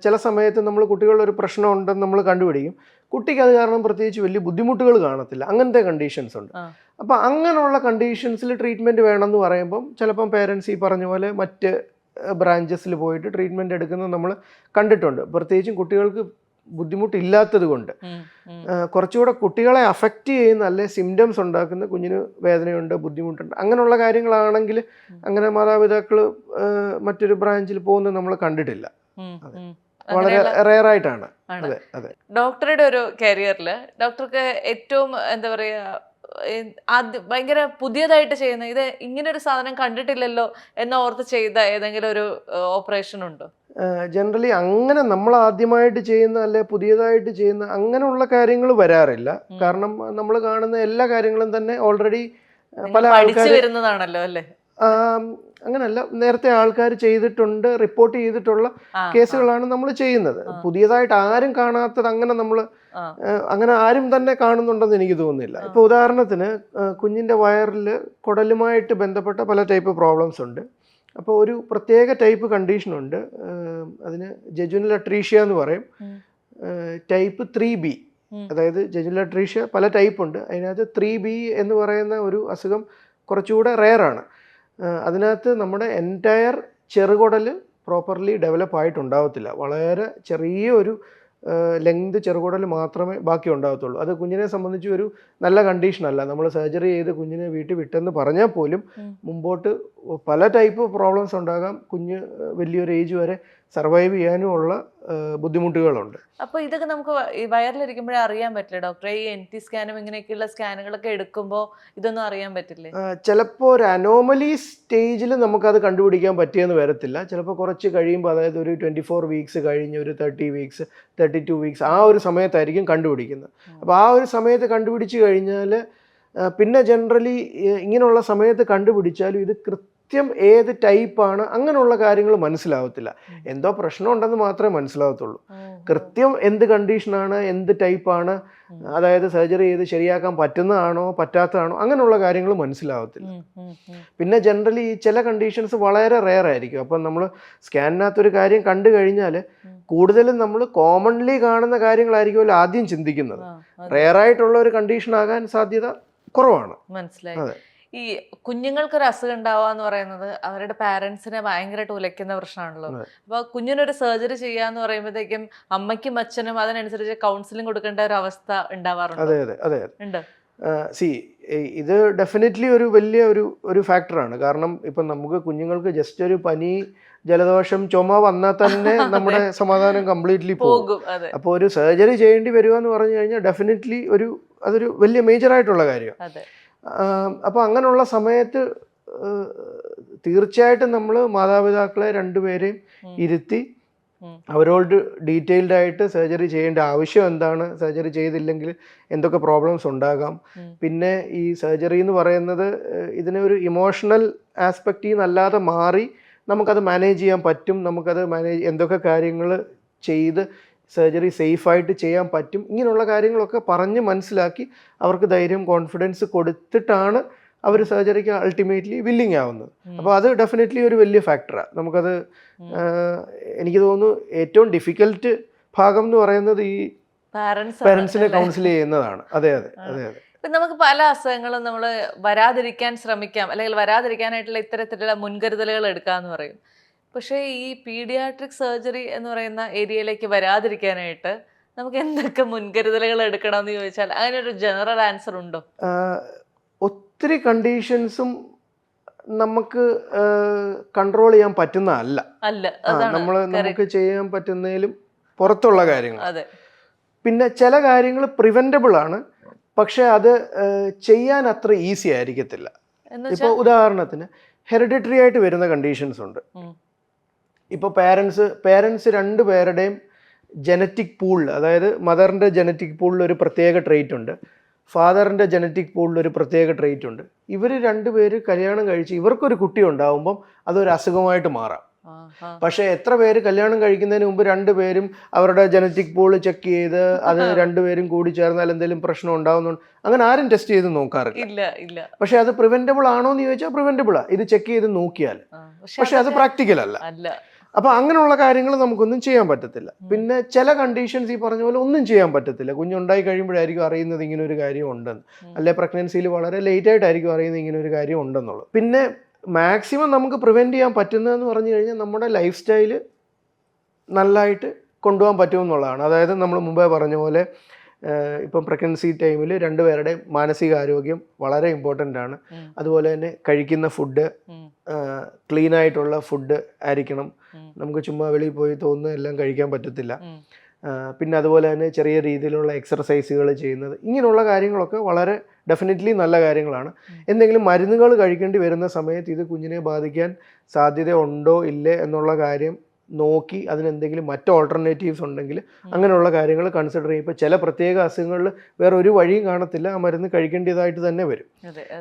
ചില സമയത്ത് നമ്മൾ കുട്ടികളുടെ ഒരു പ്രശ്നം ഉണ്ടെന്ന് നമ്മൾ കണ്ടുപിടിക്കും, കുട്ടിക്ക് അത് കാരണം പ്രത്യേകിച്ച് വലിയ ബുദ്ധിമുട്ടുകൾ കാണത്തില്ല, അങ്ങനത്തെ കണ്ടീഷൻസ് ഉണ്ട്. അപ്പം അങ്ങനെയുള്ള കണ്ടീഷൻസിൽ ട്രീറ്റ്മെൻറ്റ് വേണമെന്ന് പറയുമ്പം ചിലപ്പം പേരൻസ് ഈ പറഞ്ഞ പോലെ മറ്റ് ബ്രാഞ്ചസിൽ പോയിട്ട് ട്രീറ്റ്മെൻറ്റ് എടുക്കുന്നത് നമ്മൾ കണ്ടിട്ടുണ്ട്. പ്രത്യേകിച്ചും കുട്ടികൾക്ക് ബുദ്ധിമുട്ടില്ലാത്തത് കൊണ്ട്. കുറച്ചുകൂടെ കുട്ടികളെ അഫക്റ്റ് ചെയ്യുന്ന അല്ലെ സിംറ്റംസ് ഉണ്ടാക്കുന്ന, കുഞ്ഞിന് വേദനയുണ്ട്, ബുദ്ധിമുട്ടുണ്ട്, അങ്ങനെയുള്ള കാര്യങ്ങളാണെങ്കിൽ അങ്ങനെ മാതാപിതാക്കൾ മറ്റൊരു ബ്രാഞ്ചിൽ പോകുന്നത് നമ്മൾ കണ്ടിട്ടില്ല. വളരെ റെയർ ആയിട്ടാണ്. അതെ അതെ. ഡോക്ടറുടെ ഒരു കരിയറിൽ ഡോക്ടർക്ക് ഏറ്റവും എന്താ പറയാ ഭയങ്കര പുതിയതായിട്ട് ചെയ്യുന്ന, ഇത് ഇങ്ങനെ ഒരു സാധനം കണ്ടിട്ടില്ലല്ലോ എന്ന് ഓർത്ത് ചെയ്ത ഏതെങ്കിലും ഒരു ഓപ്പറേഷൻ ഉണ്ടോ? ജനറലി അങ്ങനെ നമ്മൾ ആദ്യമായിട്ട് ചെയ്യുന്ന അല്ലെ പുതിയതായിട്ട് ചെയ്യുന്ന അങ്ങനെയുള്ള കാര്യങ്ങൾ വരാറില്ല. കാരണം നമ്മൾ കാണുന്ന എല്ലാ കാര്യങ്ങളും തന്നെ ഓൾറെഡി പല ആൾക്കാർ വരുന്നതാണല്ലോ അല്ലേ? അങ്ങനല്ല, നേരത്തെ ആൾക്കാർ ചെയ്തിട്ടുണ്ട്, റിപ്പോർട്ട് ചെയ്തിട്ടുള്ള കേസുകളാണ് നമ്മൾ ചെയ്യുന്നത്. പുതിയതായിട്ട് ആരും കാണാത്തത് അങ്ങനെ ആരും തന്നെ കാണുന്നുണ്ടെന്ന് എനിക്ക് തോന്നുന്നില്ല. ഇപ്പൊ ഉദാഹരണത്തിന് കുഞ്ഞിന്റെ വയറിൽ കുടലുമായിട്ട് ബന്ധപ്പെട്ട പല ടൈപ്പ് പ്രോബ്ലംസ് ഉണ്ട്. അപ്പോൾ ഒരു പ്രത്യേക ടൈപ്പ് കണ്ടീഷനുണ്ട്, അതിന് ജെജുനൽ അട്രീഷ്യ എന്ന് പറയും. ടൈപ്പ് 3B, അതായത് ജെജുനൽ അട്രീഷ്യ പല ടൈപ്പ് ഉണ്ട്. അതിനകത്ത് 3B എന്ന് പറയുന്ന ഒരു അസുഖം കുറച്ചുകൂടെ റെയറാണ്. അതിനകത്ത് നമ്മുടെ എൻറ്റയർ ചെറുകുടൽ പ്രോപ്പർലി ഡെവലപ്പ് ആയിട്ടുണ്ടാവത്തില്ല. വളരെ ചെറിയ ഒരു ലെങ്ത് ചെറുകുടൽ മാത്രമേ ബാക്കി ഉണ്ടാകത്തുള്ളൂ. അത് കുഞ്ഞിനെ സംബന്ധിച്ച് ഒരു നല്ല കണ്ടീഷനല്ല. നമ്മൾ സർജറി ചെയ്ത് കുഞ്ഞിനെ വീട്ടിൽ വിട്ടെന്ന് പറഞ്ഞാൽ പോലും മുമ്പോട്ട് പല ടൈപ്പ് പ്രോബ്ലംസ് ഉണ്ടാകാം. കുഞ്ഞ് വലിയൊരു ഏജ് വരെ സർവൈവ് ചെയ്യാനുമുള്ള ബുദ്ധിമുട്ടുകളുണ്ട്. അപ്പോൾ ഇതൊക്കെ നമുക്ക് ഈ വയറിലിരിക്കുമ്പോഴേ അറിയാൻ പറ്റില്ല ഡോക്ടറെ? ഈ NT സ്കാനും ഇങ്ങനെയൊക്കെയുള്ള സ്കാനുകളൊക്കെ എടുക്കുമ്പോൾ ഇതൊന്നും അറിയാൻ പറ്റില്ലേ? ചിലപ്പോൾ ഒരു അനോമലി സ്റ്റേജിൽ നമുക്കത് കണ്ടുപിടിക്കാൻ പറ്റിയെന്ന് വരത്തില്ല. ചിലപ്പോൾ കുറച്ച് കഴിയുമ്പോൾ, അതായത് ഒരു 24 വീക്സ് കഴിഞ്ഞ് ഒരു 30 വീക്സ് 32 വീക്സ് ആ ഒരു സമയത്തായിരിക്കും കണ്ടുപിടിക്കുന്നത്. അപ്പോൾ ആ ഒരു സമയത്ത് കണ്ടുപിടിച്ച് കഴിഞ്ഞാൽ പിന്നെ ജനറലി ഇങ്ങനെയുള്ള സമയത്ത് കണ്ടുപിടിച്ചാലും ഇത് കൃത്യം ഏത് ടൈപ്പാണ് അങ്ങനെയുള്ള കാര്യങ്ങൾ മനസ്സിലാവത്തില്ല. എന്തോ പ്രശ്നം ഉണ്ടെന്ന് മാത്രമേ മനസ്സിലാവത്തുള്ളൂ. കൃത്യം എന്ത് കണ്ടീഷനാണ്, എന്ത് ടൈപ്പാണ്, അതായത് സർജറി ചെയ്ത് ശരിയാക്കാൻ പറ്റുന്നതാണോ പറ്റാത്തതാണോ അങ്ങനെയുള്ള കാര്യങ്ങൾ മനസ്സിലാവത്തില്ല. പിന്നെ ജനറലി ചില കണ്ടീഷൻസ് വളരെ റെയർ ആയിരിക്കും. അപ്പം നമ്മൾ സ്കാനിനകത്തൊരു കാര്യം കണ്ടു കഴിഞ്ഞാൽ കൂടുതലും നമ്മൾ കോമൺലി കാണുന്ന കാര്യങ്ങളായിരിക്കുമല്ലോ ആദ്യം ചിന്തിക്കുന്നത്. റെയർ ആയിട്ടുള്ള ഒരു കണ്ടീഷൻ ആകാൻ സാധ്യത കുറവാണ്. മനസ്സിലായി. ഈ കുഞ്ഞുങ്ങൾക്കൊരു അസുഖം ഉണ്ടാവുക എന്ന് പറയുന്നത് അവരുടെ പാരന്റ്സിനെ ഭയങ്കരമായിട്ട് ഉലയ്ക്കുന്ന പ്രശ്നമാണല്ലോ. അപ്പൊ കുഞ്ഞിനൊരു സർജറി ചെയ്യാന്ന് പറയുമ്പോഴത്തേക്കും അമ്മയ്ക്കും അച്ഛനും അതിനനുസരിച്ച് കൗൺസിലിംഗ് കൊടുക്കേണ്ട ഒരു അവസ്ഥ ഉണ്ടാവാറുണ്ട്. അതെ അതെ അതെ ഉണ്ട്. ഇത് ഡെഫിനറ്റ്ലി ഒരു വലിയ ഒരു ഫാക്ടറാണ്. കാരണം ഇപ്പം നമുക്ക് കുഞ്ഞുങ്ങൾക്ക് ജസ്റ്റ് ഒരു പനി, ജലദോഷം, ചുമ വന്നാൽ തന്നെ നമ്മുടെ സമാധാനം കംപ്ലീറ്റ്ലി പോകും. അപ്പോൾ ഒരു സർജറി ചെയ്യേണ്ടി വരിക എന്ന് പറഞ്ഞു കഴിഞ്ഞാൽ ഡെഫിനറ്റ്ലി അതൊരു വലിയ മേജറായിട്ടുള്ള കാര്യം. അപ്പോൾ അങ്ങനെയുള്ള സമയത്ത് തീർച്ചയായിട്ടും നമ്മൾ മാതാപിതാക്കളെ രണ്ടുപേരെയും ഇരുത്തി അവരോട് ഡീറ്റെയിൽഡ് ആയിട്ട് സർജറി ചെയ്യേണ്ട ആവശ്യം എന്താണ്, സർജറി ചെയ്തില്ലെങ്കിൽ എന്തൊക്കെ പ്രോബ്ലംസ് ഉണ്ടാകാം. പിന്നെ ഈ സർജറി എന്ന് പറയുന്നത് ഇതിനൊരു ഇമോഷണൽ ആസ്പെക്റ്റിൽ നിന്നല്ലാതെ മാറി നമുക്കത് മാനേജ് ചെയ്യാൻ പറ്റും. നമുക്കത് എന്തൊക്കെ കാര്യങ്ങൾ ചെയ്ത് സർജറി സേഫായിട്ട് ചെയ്യാൻ പറ്റും. ഇങ്ങനെയുള്ള കാര്യങ്ങളൊക്കെ പറഞ്ഞ് മനസ്സിലാക്കി അവർക്ക് ധൈര്യം, കോൺഫിഡൻസ് കൊടുത്തിട്ടാണ് അവർ സർജറിക്ക് അൾട്ടിമേറ്റ്ലി വില്ലിങ് ആവുന്നത്. അപ്പോൾ അത് ഡെഫിനറ്റ്ലി ഒരു വലിയ ഫാക്ടറാണ്. നമുക്കത് എനിക്ക് തോന്നുന്നു ഏറ്റവും ഡിഫിക്കൽട്ട് ഭാഗം എന്ന് പറയുന്നത് ഈ പാരൻസിനെ കൗൺസിൽ ചെയ്യുന്നതാണ്. അതെ അതെ അതെ അതെ. നമുക്ക് പല അസുഖങ്ങളും നമ്മൾ വരാതിരിക്കാൻ ശ്രമിക്കാം, അല്ലെങ്കിൽ വരാതിരിക്കാനായിട്ടുള്ള ഇത്തരത്തിലുള്ള മുൻകരുതലുകൾ എടുക്കാമെന്ന് പറയും. പക്ഷേ ഈ പീഡിയാട്രിക് സർജറി എന്ന് പറയുന്ന ഏരിയയിലേക്ക് വരാതിരിക്കാനായിട്ട് നമുക്ക് എന്തൊക്കെ മുൻകരുതലുകൾ എടുക്കണം എന്ന് ചോദിച്ചാൽ അതിനൊരു ജനറൽ ആൻസർ ഉണ്ടോ? ഒത്തിരി കണ്ടീഷൻസും നമുക്ക് കൺട്രോൾ ചെയ്യാൻ പറ്റുന്നതല്ല. നമുക്ക് ചെയ്യാൻ പറ്റുന്നതിലും പുറത്തുള്ള കാര്യങ്ങൾ. പിന്നെ ചില കാര്യങ്ങൾ പ്രിവെന്റബിൾ ആണ്, പക്ഷെ അത് ചെയ്യാൻ അത്ര ഈസി ആയിരിക്കത്തില്ല. ഇപ്പോൾ ഉദാഹരണത്തിന് ഹെറിഡിറ്ററി ആയിട്ട് വരുന്ന കണ്ടീഷൻസ് ഉണ്ട്. ഇപ്പോൾ പേരൻസ് രണ്ടുപേരുടെയും ജനറ്റിക് പൂളിൽ, അതായത് മദറിൻ്റെ ജനറ്റിക് പൂളിൽ ഒരു പ്രത്യേക ട്രെയ്റ്റ് ഉണ്ട്, ഫാദറിൻ്റെ ജനറ്റിക് പൂളിൽ ഒരു പ്രത്യേക ട്രെയ്റ്റ് ഉണ്ട്. ഇവർ രണ്ടുപേര് കല്യാണം കഴിച്ച് ഇവർക്കൊരു കുട്ടി ഉണ്ടാകുമ്പം അതൊരു അസുഖമായിട്ട് മാറാം. പക്ഷെ എത്ര പേര് കല്യാണം കഴിക്കുന്നതിന് മുമ്പ് രണ്ടുപേരും അവരുടെ ജനറ്റിക് പൂള് ചെക്ക് ചെയ്ത് അത് രണ്ടുപേരും കൂടി ചേർന്നാൽ എന്തെങ്കിലും പ്രശ്നം ഉണ്ടാവുന്നുണ്ട്, അങ്ങനെ ആരും ടെസ്റ്റ് ചെയ്ത് നോക്കാറില്ല. പക്ഷെ അത് പ്രിവെന്റബിൾ ആണോ എന്ന് ചോദിച്ചാൽ പ്രിവെന്റബിളാ, ഇത് ചെക്ക് ചെയ്ത് നോക്കിയാൽ. പക്ഷെ അത് പ്രാക്ടിക്കൽ അല്ല. അപ്പൊ അങ്ങനെയുള്ള കാര്യങ്ങൾ നമുക്കൊന്നും ചെയ്യാൻ പറ്റത്തില്ല. പിന്നെ ചില കണ്ടീഷൻസ് ഈ പറഞ്ഞ പോലെ ഒന്നും ചെയ്യാൻ പറ്റത്തില്ല. കുഞ്ഞുണ്ടായി കഴിയുമ്പോഴായിരിക്കും അറിയുന്നത് ഇങ്ങനെ ഒരു കാര്യം ഉണ്ടെന്ന്, അല്ലെ പ്രഗ്നൻസിയിൽ വളരെ ലേറ്റ് ആയിട്ടായിരിക്കും അറിയുന്നത് ഇങ്ങനെ ഒരു കാര്യം ഉണ്ടെന്നുള്ളത്. പിന്നെ മാക്സിമം നമുക്ക് പ്രിവെന്റ് ചെയ്യാൻ പറ്റുന്നതെന്ന് പറഞ്ഞു കഴിഞ്ഞാൽ നമ്മുടെ ലൈഫ് സ്റ്റൈല് നല്ലതായിട്ട് കൊണ്ടുപോകാൻ പറ്റുമെന്നുള്ളതാണ്. അതായത് നമ്മൾ മുമ്പേ പറഞ്ഞ പോലെ ഇപ്പം പ്രഗ്നൻസി ടൈമിൽ രണ്ടുപേരുടെയും മാനസികാരോഗ്യം വളരെ ഇമ്പോർട്ടൻ്റ് ആണ്. അതുപോലെ തന്നെ കഴിക്കുന്ന ഫുഡ് ക്ലീൻ ആയിട്ടുള്ള ഫുഡ് ആയിരിക്കണം. നമുക്ക് ചുമ്മാ വെളിയിൽ പോയി തോന്നുന്ന എല്ലാം കഴിക്കാൻ പറ്റത്തില്ല. പിന്നെ അതുപോലെ തന്നെ ചെറിയ രീതിയിലുള്ള എക്സർസൈസുകൾ ചെയ്യുന്നത്, ഇങ്ങനെയുള്ള കാര്യങ്ങളൊക്കെ വളരെ ഡെഫിനറ്റ്ലി നല്ല കാര്യങ്ങളാണ്. എന്തെങ്കിലും മരുന്നുകൾ കഴിക്കേണ്ടി വരുന്ന സമയത്ത് ഇത് കുഞ്ഞിനെ ബാധിക്കാൻ സാധ്യത ഉണ്ടോ ഇല്ലേ എന്നുള്ള കാര്യം നോക്കി അതിനെന്തെങ്കിലും മറ്റ് ഓൾട്ടർനേറ്റീവ്സ് ഉണ്ടെങ്കിൽ അങ്ങനെയുള്ള കാര്യങ്ങൾ കൺസിഡർ ചെയ്യും. ഇപ്പോൾ ചില പ്രത്യേക അസുഖങ്ങളിൽ വേറെ ഒരു വഴിയും കാണത്തില്ല, ആ മരുന്ന് കഴിക്കേണ്ടതായിട്ട് തന്നെ വരും.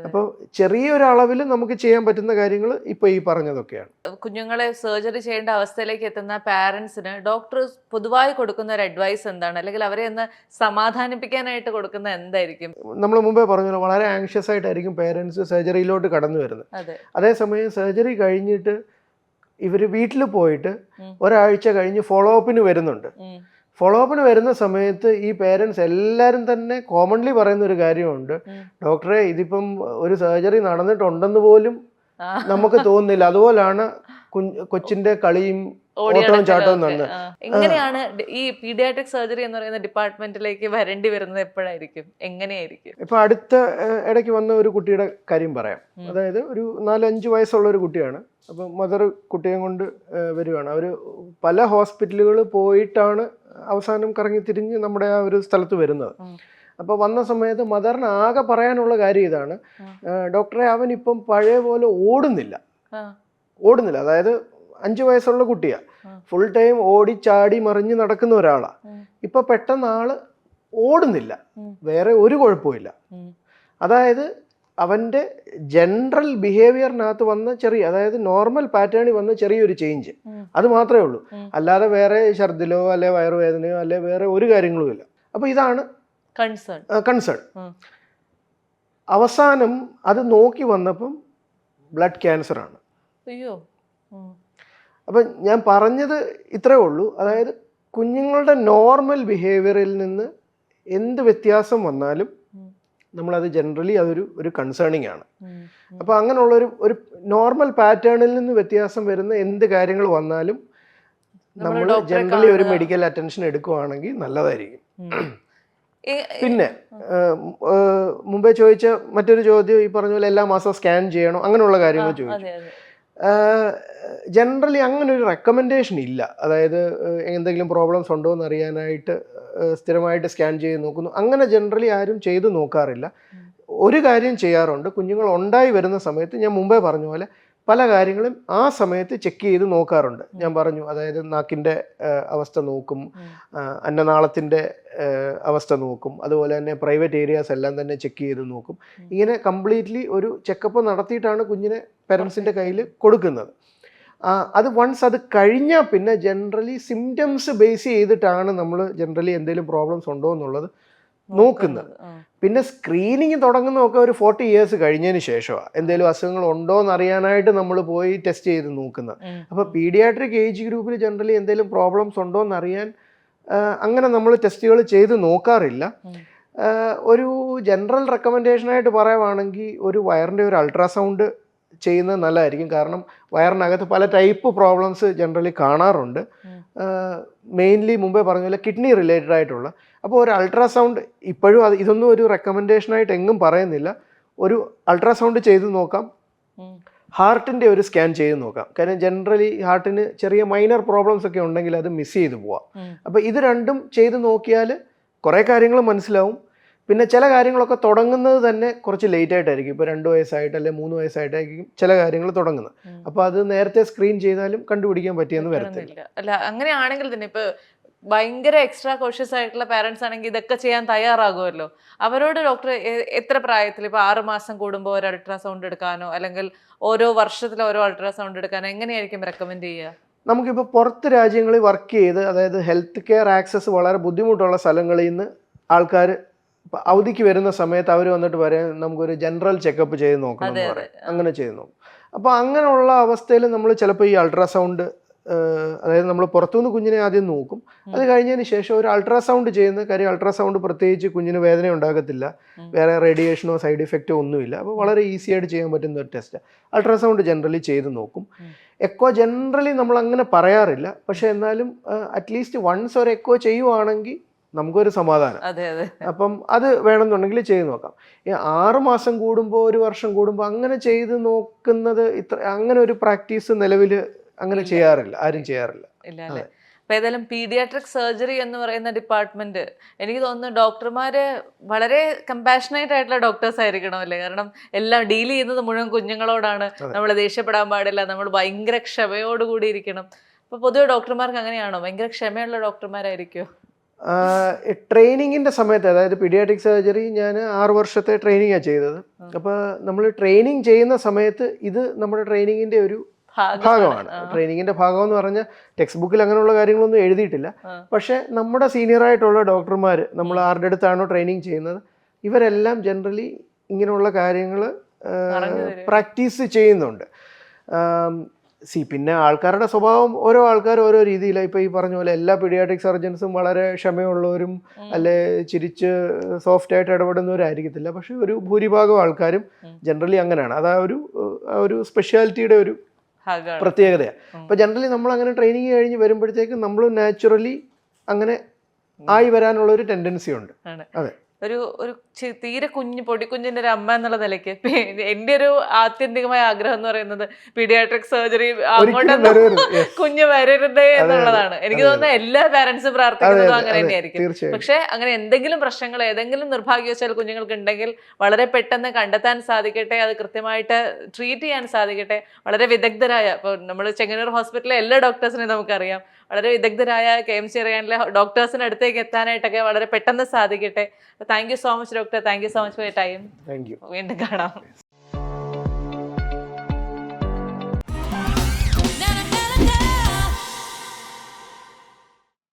അപ്പോൾ ചെറിയൊരളവിൽ നമുക്ക് ചെയ്യാൻ പറ്റുന്ന കാര്യങ്ങൾ ഇപ്പോൾ ഈ പറഞ്ഞതൊക്കെയാണ്. കുഞ്ഞുങ്ങളെ സർജറി ചെയ്യേണ്ട അവസ്ഥയിലേക്ക് എത്തുന്ന പാരൻസിന് ഡോക്ടർ പൊതുവായി കൊടുക്കുന്ന ഒരു അഡ്വൈസ് എന്താണ്, അല്ലെങ്കിൽ അവരെ ഒന്ന് സമാധാനിപ്പിക്കാനായിട്ട് കൊടുക്കുന്ന എന്തായിരിക്കും? നമ്മൾ മുമ്പേ പറഞ്ഞല്ലോ, വളരെ ആങ്ഷ്യസ് ആയിട്ടായിരിക്കും പേരൻസ് സർജറിയിലോട്ട് കടന്നു വരുന്നത്. അതേസമയം സർജറി കഴിഞ്ഞിട്ട് ഇവർ വീട്ടിൽ പോയിട്ട് ഒരാഴ്ച കഴിഞ്ഞ് ഫോളോ അപ്പിന് വരുന്നുണ്ട്. ഫോളോ അപ്പിന് വരുന്ന സമയത്ത് ഈ പേരൻസ് എല്ലാവരും തന്നെ കോമൺലി പറയുന്ന ഒരു കാര്യമുണ്ട്, ഡോക്ടറെ ഇതിപ്പം ഒരു സർജറി നടന്നിട്ടുണ്ടെന്ന് പോലും നമുക്ക് തോന്നുന്നില്ല, അതുപോലാണ് കൊച്ചിന്റെ കളിയും ഓട്ടവും ചാട്ടവും നടന്നത്. എങ്ങനെയാണ് ഈ പീഡിയാട്രിക് സർജറി എന്ന് പറയുന്ന ഡിപ്പാർട്ട്മെന്റിലേക്ക് വരേണ്ടി വരുന്നത്? എപ്പോഴായിരിക്കും, എങ്ങനെയായിരിക്കും? ഇപ്പൊ അടുത്ത ഇടയ്ക്ക് വന്ന ഒരു കുട്ടിയുടെ കാര്യം പറയാം. അതായത് ഒരു 4-5 വയസ്സുള്ള ഒരു കുട്ടിയാണ്. അപ്പം മദർ കുട്ടിയെ കൊണ്ട് വരുവാണ്. അവർ പല ഹോസ്പിറ്റലുകൾ പോയിട്ടാണ് അവസാനം കറങ്ങി തിരിഞ്ഞ് നമ്മുടെ ആ ഒരു സ്ഥലത്ത് വരുന്നത്. അപ്പോൾ വന്ന സമയത്ത് മദറിന് ആകെ പറയാനുള്ള കാര്യം ഇതാണ്, ഡോക്ടറെ അവൻ ഇപ്പം പഴയ പോലെ ഓടുന്നില്ല. അതായത് 5 വയസ്സുള്ള കുട്ടിയാണ്, ഫുൾ ടൈം ഓടി ചാടി മറിഞ്ഞ് നടക്കുന്ന ഒരാളാണ്. ഇപ്പൊ പെട്ടെന്ന് ആള് ഓടുന്നില്ല, വേറെ ഒരു കുഴപ്പമില്ല. അതായത് അവൻ്റെ ജനറൽ ബിഹേവിയറിനകത്ത് വന്ന ചെറിയ, അതായത് നോർമൽ പാറ്റേണിൽ വന്ന ചെറിയൊരു ചേഞ്ച്, അത് മാത്രമേ ഉള്ളൂ. അല്ലാതെ വേറെ ഛർദിലോ അല്ലെ വയറുവേദനയോ അല്ലെ വേറെ ഒരു കാര്യങ്ങളും ഇല്ല. അപ്പൊ ഇതാണ് കൺസേൺ. അവസാനം അത് നോക്കി വന്നപ്പം ബ്ലഡ് ക്യാൻസർ ആണ്. അപ്പം ഞാൻ പറഞ്ഞത് ഇത്രേ ഉള്ളൂ, അതായത് കുഞ്ഞുങ്ങളുടെ നോർമൽ ബിഹേവിയറിൽ നിന്ന് എന്ത് വ്യത്യാസം വന്നാലും നമ്മളത് ജനറലി അതൊരു കൺസേണിങ് ആണ്. അപ്പോൾ അങ്ങനെയുള്ള ഒരു നോർമൽ പാറ്റേണിൽ നിന്ന് വ്യത്യാസം വരുന്ന എന്ത് കാര്യങ്ങൾ വന്നാലും നമ്മൾ ജനറലി ഒരു മെഡിക്കൽ അറ്റൻഷൻ എടുക്കുവാണെങ്കിൽ നല്ലതായിരിക്കും. പിന്നെ മുമ്പേ ചോദിച്ച മറ്റൊരു ചോദ്യം, ഈ പറഞ്ഞ പോലെ എല്ലാ മാസവും സ്കാൻ ചെയ്യണോ അങ്ങനെയുള്ള കാര്യങ്ങൾ ചോദിച്ചു. ജനറലി അങ്ങനെ ഒരു റെക്കമെൻഡേഷൻ ഇല്ല. അതായത് എന്തെങ്കിലും പ്രോബ്ലംസ് ഉണ്ടോ എന്ന് അറിയാനായിട്ട് സ്ഥിരമായിട്ട് സ്കാൻ ചെയ്ത് നോക്കുന്നു, അങ്ങനെ ജനറലി ആരും ചെയ്ത് നോക്കാറില്ല. ഒരു കാര്യം ചെയ്യാറുണ്ട്, കുഞ്ഞുങ്ങൾ ഉണ്ടായി വരുന്ന സമയത്ത് ഞാൻ മുമ്പേ പറഞ്ഞ പോലെ പല കാര്യങ്ങളും ആ സമയത്ത് ചെക്ക് ചെയ്ത് നോക്കാറുണ്ട്. ഞാൻ പറഞ്ഞു, അതായത് നാക്കിൻ്റെ അവസ്ഥ നോക്കും, അന്നനാളത്തിൻ്റെ അവസ്ഥ നോക്കും, അതുപോലെ തന്നെ പ്രൈവറ്റ് ഏരിയാസ് എല്ലാം തന്നെ ചെക്ക് ചെയ്ത് നോക്കും. ഇങ്ങനെ കംപ്ലീറ്റ്ലി ഒരു ചെക്കപ്പ് നടത്തിയിട്ടാണ് കുഞ്ഞിനെ പേരൻസിൻ്റെ കയ്യിൽ കൊടുക്കുന്നത്. അത് വൺസ് അത് കഴിഞ്ഞാൽ പിന്നെ ജനറലി സിംറ്റംസ് ബേസ് ചെയ്തിട്ടാണ് നമ്മൾ ജനറലി എന്തെങ്കിലും പ്രോബ്ലംസ് ഉണ്ടോ എന്നുള്ളത് നോക്കുന്നത്. പിന്നെ സ്ക്രീനിങ് തുടങ്ങുന്നതൊക്കെ ഒരു 40 ഇയേഴ്സ് കഴിഞ്ഞതിന് ശേഷമാണ്. എന്തെങ്കിലും അസുഖങ്ങൾ ഉണ്ടോ എന്ന് അറിയാനായിട്ട് നമ്മൾ പോയി ടെസ്റ്റ് ചെയ്ത് നോക്കുന്നത്. അപ്പോൾ പീഡിയാട്രിക് ഏജ് ഗ്രൂപ്പിൽ ജനറലി എന്തെങ്കിലും പ്രോബ്ലംസ് ഉണ്ടോ എന്ന് അറിയാൻ അങ്ങനെ നമ്മൾ ടെസ്റ്റുകൾ ചെയ്ത് നോക്കാറില്ല. ഒരു ജനറൽ റെക്കമെൻഡേഷനായിട്ട് പറയുവാണെങ്കിൽ ഒരു വയറിൻ്റെ ഒരു അൾട്രാസൗണ്ട് ചെയ്യുന്നത് നല്ലതായിരിക്കും. കാരണം വയറിനകത്ത് പല ടൈപ്പ് പ്രോബ്ലംസ് ജനറലി കാണാറുണ്ട്. മെയിൻലി മുമ്പേ പറഞ്ഞ പോലെ കിഡ്നി റിലേറ്റഡ് ആയിട്ടുള്ള. അപ്പോൾ ഒരു അൾട്രാസൗണ്ട് ഇപ്പോഴും ഇതൊന്നും ഒരു റെക്കമെൻഡേഷനായിട്ട് എങ്ങും പറയുന്നില്ല. ഒരു അൾട്രാസൗണ്ട് ചെയ്ത് നോക്കാം, ഹാർട്ടിൻ്റെ ഒരു സ്കാൻ ചെയ്ത് നോക്കാം. കാരണം ജനറലി ഹാർട്ടിന് ചെറിയ മൈനർ പ്രോബ്ലംസ് ഒക്കെ ഉണ്ടെങ്കിൽ അത് മിസ് ചെയ്ത് പോവാം. അപ്പോൾ ഇത് രണ്ടും ചെയ്ത് നോക്കിയാൽ കുറേ കാര്യങ്ങൾ മനസ്സിലാവും. പിന്നെ ചില കാര്യങ്ങളൊക്കെ തുടങ്ങുന്നത് തന്നെ കുറച്ച് ലേറ്റ് ആയിട്ടായിരിക്കും. ഇപ്പോൾ 2 വയസ്സായിട്ട് അല്ലെങ്കിൽ 3 വയസ്സായിട്ടായിരിക്കും ചില കാര്യങ്ങൾ തുടങ്ങുന്നത്. അപ്പോൾ അത് നേരത്തെ സ്ക്രീൻ ചെയ്താലും കണ്ടുപിടിക്കാൻ പറ്റിയെന്ന് വരത്തില്ല. അല്ല, അങ്ങനെയാണെങ്കിൽ തന്നെ ഇപ്പോൾ ഭയങ്കര എക്സ്ട്രാ കോഷ്യസ് ആയിട്ടുള്ള പാരൻസ് ആണെങ്കിൽ ഇതൊക്കെ ചെയ്യാൻ തയ്യാറാകുമല്ലോ. അവരോട് ഡോക്ടർ എത്ര പ്രായത്തിൽ, ഇപ്പോൾ 6 മാസം കൂടുമ്പോൾ ഒരു അൾട്രാസൗണ്ട് എടുക്കാനോ അല്ലെങ്കിൽ ഓരോ വർഷത്തിൽ ഓരോ അൾട്രാസൗണ്ട് എടുക്കാനോ എങ്ങനെയായിരിക്കും റെക്കമെൻഡ് ചെയ്യുക? നമുക്കിപ്പോൾ പുറത്ത് രാജ്യങ്ങളിൽ വർക്ക് ചെയ്ത്, അതായത് ഹെൽത്ത് കെയർ ആക്സസ് വളരെ ബുദ്ധിമുട്ടുള്ള സ്ഥലങ്ങളിൽ നിന്ന് ആൾക്കാർ അവധിക്ക് വരുന്ന സമയത്ത് അവർ വന്നിട്ട് പറയാൻ നമുക്കൊരു ജനറൽ ചെക്കപ്പ് ചെയ്ത് നോക്കണം എന്ന് പറയും. അങ്ങനെ ചെയ്ത് നോക്കും. അപ്പോൾ അങ്ങനെയുള്ള അവസ്ഥയിൽ നമ്മൾ ചിലപ്പോൾ ഈ അൾട്രാസൗണ്ട്, അതായത് നമ്മൾ പുറത്തുനിന്ന് കുഞ്ഞിനെ ആദ്യം നോക്കും. അത് കഴിഞ്ഞതിന് ശേഷം ഒരു അൾട്രാസൗണ്ട് ചെയ്യുന്ന കാര്യം, അൾട്രാസൗണ്ട് പ്രത്യേകിച്ച് കുഞ്ഞിന് വേദന ഉണ്ടാകത്തില്ല, വേറെ റേഡിയേഷനോ സൈഡ് ഇഫക്റ്റോ ഒന്നുമില്ല. അപ്പോൾ വളരെ ഈസി ആയിട്ട് ചെയ്യാൻ പറ്റുന്ന ഒരു ടെസ്റ്റാണ്. അൾട്രാസൗണ്ട് ജനറലി ചെയ്ത് നോക്കും. എക്കോ ജനറലി നമ്മൾ അങ്ങനെ പറയാറില്ല, പക്ഷേ എന്നാലും അറ്റ്ലീസ്റ്റ് വൺസ് ഒരു എക്കോ ചെയ്യുവാണെങ്കിൽ നമുക്കൊരു സമാധാനം. അപ്പം അത് വേണമെന്നുണ്ടെങ്കിൽ ചെയ്ത് നോക്കാം. 6 മാസം കൂടുമ്പോൾ 1 വർഷം കൂടുമ്പോൾ അങ്ങനെ ചെയ്ത് നോക്കുന്നത് അങ്ങനെ ഒരു പ്രാക്ടീസ് നിലവിൽ അങ്ങനെ ചെയ്യാറില്ല, ആരും ചെയ്യാറില്ല. അപ്പൊ ഏതായാലും പീഡിയാട്രിക് സർജറി എന്ന് പറയുന്ന ഡിപ്പാർട്ട്മെന്റ് എനിക്ക് തോന്നുന്നു ഡോക്ടർമാര് വളരെ കമ്പാഷനേറ്റ് ആയിട്ടുള്ള ഡോക്ടേഴ്സ് ആയിരിക്കണം അല്ലേ? കാരണം എല്ലാം ഡീൽ ചെയ്യുന്നത് മുഴുവൻ കുഞ്ഞുങ്ങളോടാണ്. നമ്മൾ ദേഷ്യപ്പെടാൻ പാടില്ല, നമ്മൾ ഭയങ്കര ക്ഷമയോടുകൂടി ഇരിക്കണം. അപ്പൊ പൊതുവെ ഡോക്ടർമാർക്ക് അങ്ങനെയാണോ? ഭയങ്കര ക്ഷമയുള്ള ഡോക്ടർമാരായിരിക്കുമോ? ട്രെയിനിങ്ങിൻ്റെ സമയത്ത്, അതായത് പീഡിയാട്രിക് സർജറി ഞാൻ 6 വർഷത്തെ ട്രെയിനിങ്ങാണ് ചെയ്തത്. അപ്പോൾ നമ്മൾ ട്രെയിനിങ് ചെയ്യുന്ന സമയത്ത് ഇത് നമ്മുടെ ട്രെയിനിങ്ങിൻ്റെ ഒരു ഭാഗമാണ്. ട്രെയിനിങ്ങിൻ്റെ ഭാഗം എന്ന് പറഞ്ഞാൽ ടെക്സ്റ്റ് ബുക്കിൽ അങ്ങനെയുള്ള കാര്യങ്ങളൊന്നും എഴുതിയിട്ടില്ല. പക്ഷേ നമ്മുടെ സീനിയറായിട്ടുള്ള ഡോക്ടർമാർ, നമ്മൾ ആരുടെ അടുത്താണോ ട്രെയിനിങ് ചെയ്യുന്നത്, ഇവരെല്ലാം ജനറലി ഇങ്ങനെയുള്ള കാര്യങ്ങൾ പ്രാക്ടീസ് ചെയ്യുന്നുണ്ട്. പിന്നെ ആൾക്കാരുടെ സ്വഭാവം, ഓരോ ആൾക്കാർ ഓരോ രീതിയിലാണ്. ഇപ്പോൾ ഈ പറഞ്ഞ പോലെ എല്ലാ പീഡിയാട്രിക് സർജൻസും വളരെ ക്ഷമയുള്ളവരും അല്ലെ ചിരിച്ച് സോഫ്റ്റായിട്ട് ഇടപെടുന്നവരായിരിക്കത്തില്ല. പക്ഷെ ഒരു ഭൂരിഭാഗം ആൾക്കാരും ജനറലി അങ്ങനെയാണ്. അത് ആ ഒരു സ്പെഷ്യാലിറ്റിയുടെ ഒരു പ്രത്യേകതയാണ്. അപ്പോൾ ജനറലി നമ്മൾ അങ്ങനെ ട്രെയിനിങ് കഴിഞ്ഞ് വരുമ്പോഴത്തേക്ക് നമ്മൾ നാച്ചുറലി അങ്ങനെ ആയി വരാനുള്ള ഒരു ടെൻഡൻസി ഉണ്ട്. അതെ, ഒരു തീരെ പൊടിക്കുഞ്ഞിന്റെ ഒരു അമ്മ എന്നുള്ള നിലയ്ക്ക് എൻ്റെ ഒരു ആത്യന്തികമായ ആഗ്രഹം എന്ന് പറയുന്നത് പീഡിയാട്രിക് സർജറി കുഞ്ഞ് വരരുതേ എന്നുള്ളതാണ്. എനിക്ക് തോന്നുന്നത് എല്ലാ പാരന്റ്സും പ്രാർത്ഥിക്കുന്നതും അങ്ങനെ തന്നെയായിരിക്കും. പക്ഷെ അങ്ങനെ എന്തെങ്കിലും പ്രശ്നങ്ങൾ, ഏതെങ്കിലും നിർഭാഗ്യവശാൽ കുഞ്ഞുങ്ങൾക്ക് ഉണ്ടെങ്കിൽ വളരെ പെട്ടെന്ന് കണ്ടെത്താൻ സാധിക്കട്ടെ, അത് കൃത്യമായിട്ട് ട്രീറ്റ് ചെയ്യാൻ സാധിക്കട്ടെ. വളരെ വിദഗ്ധരായ, ഇപ്പോൾ നമ്മൾ ചെങ്ങന്നൂർ ഹോസ്പിറ്റലിലെ എല്ലാ ഡോക്ടേഴ്സിനെയും നമുക്കറിയാം, വളരെ വിദഗ്ധരായ KMC അറിയാനുള്ള ഡോക്ടേഴ്സിന് അടുത്തേക്ക് എത്താനായിട്ടൊക്കെ വളരെ പെട്ടെന്ന് സാധിക്കട്ടെ. Thank you so much doctor. Thank you so much for your time. Thank you. വീണ്ടും കാണാം.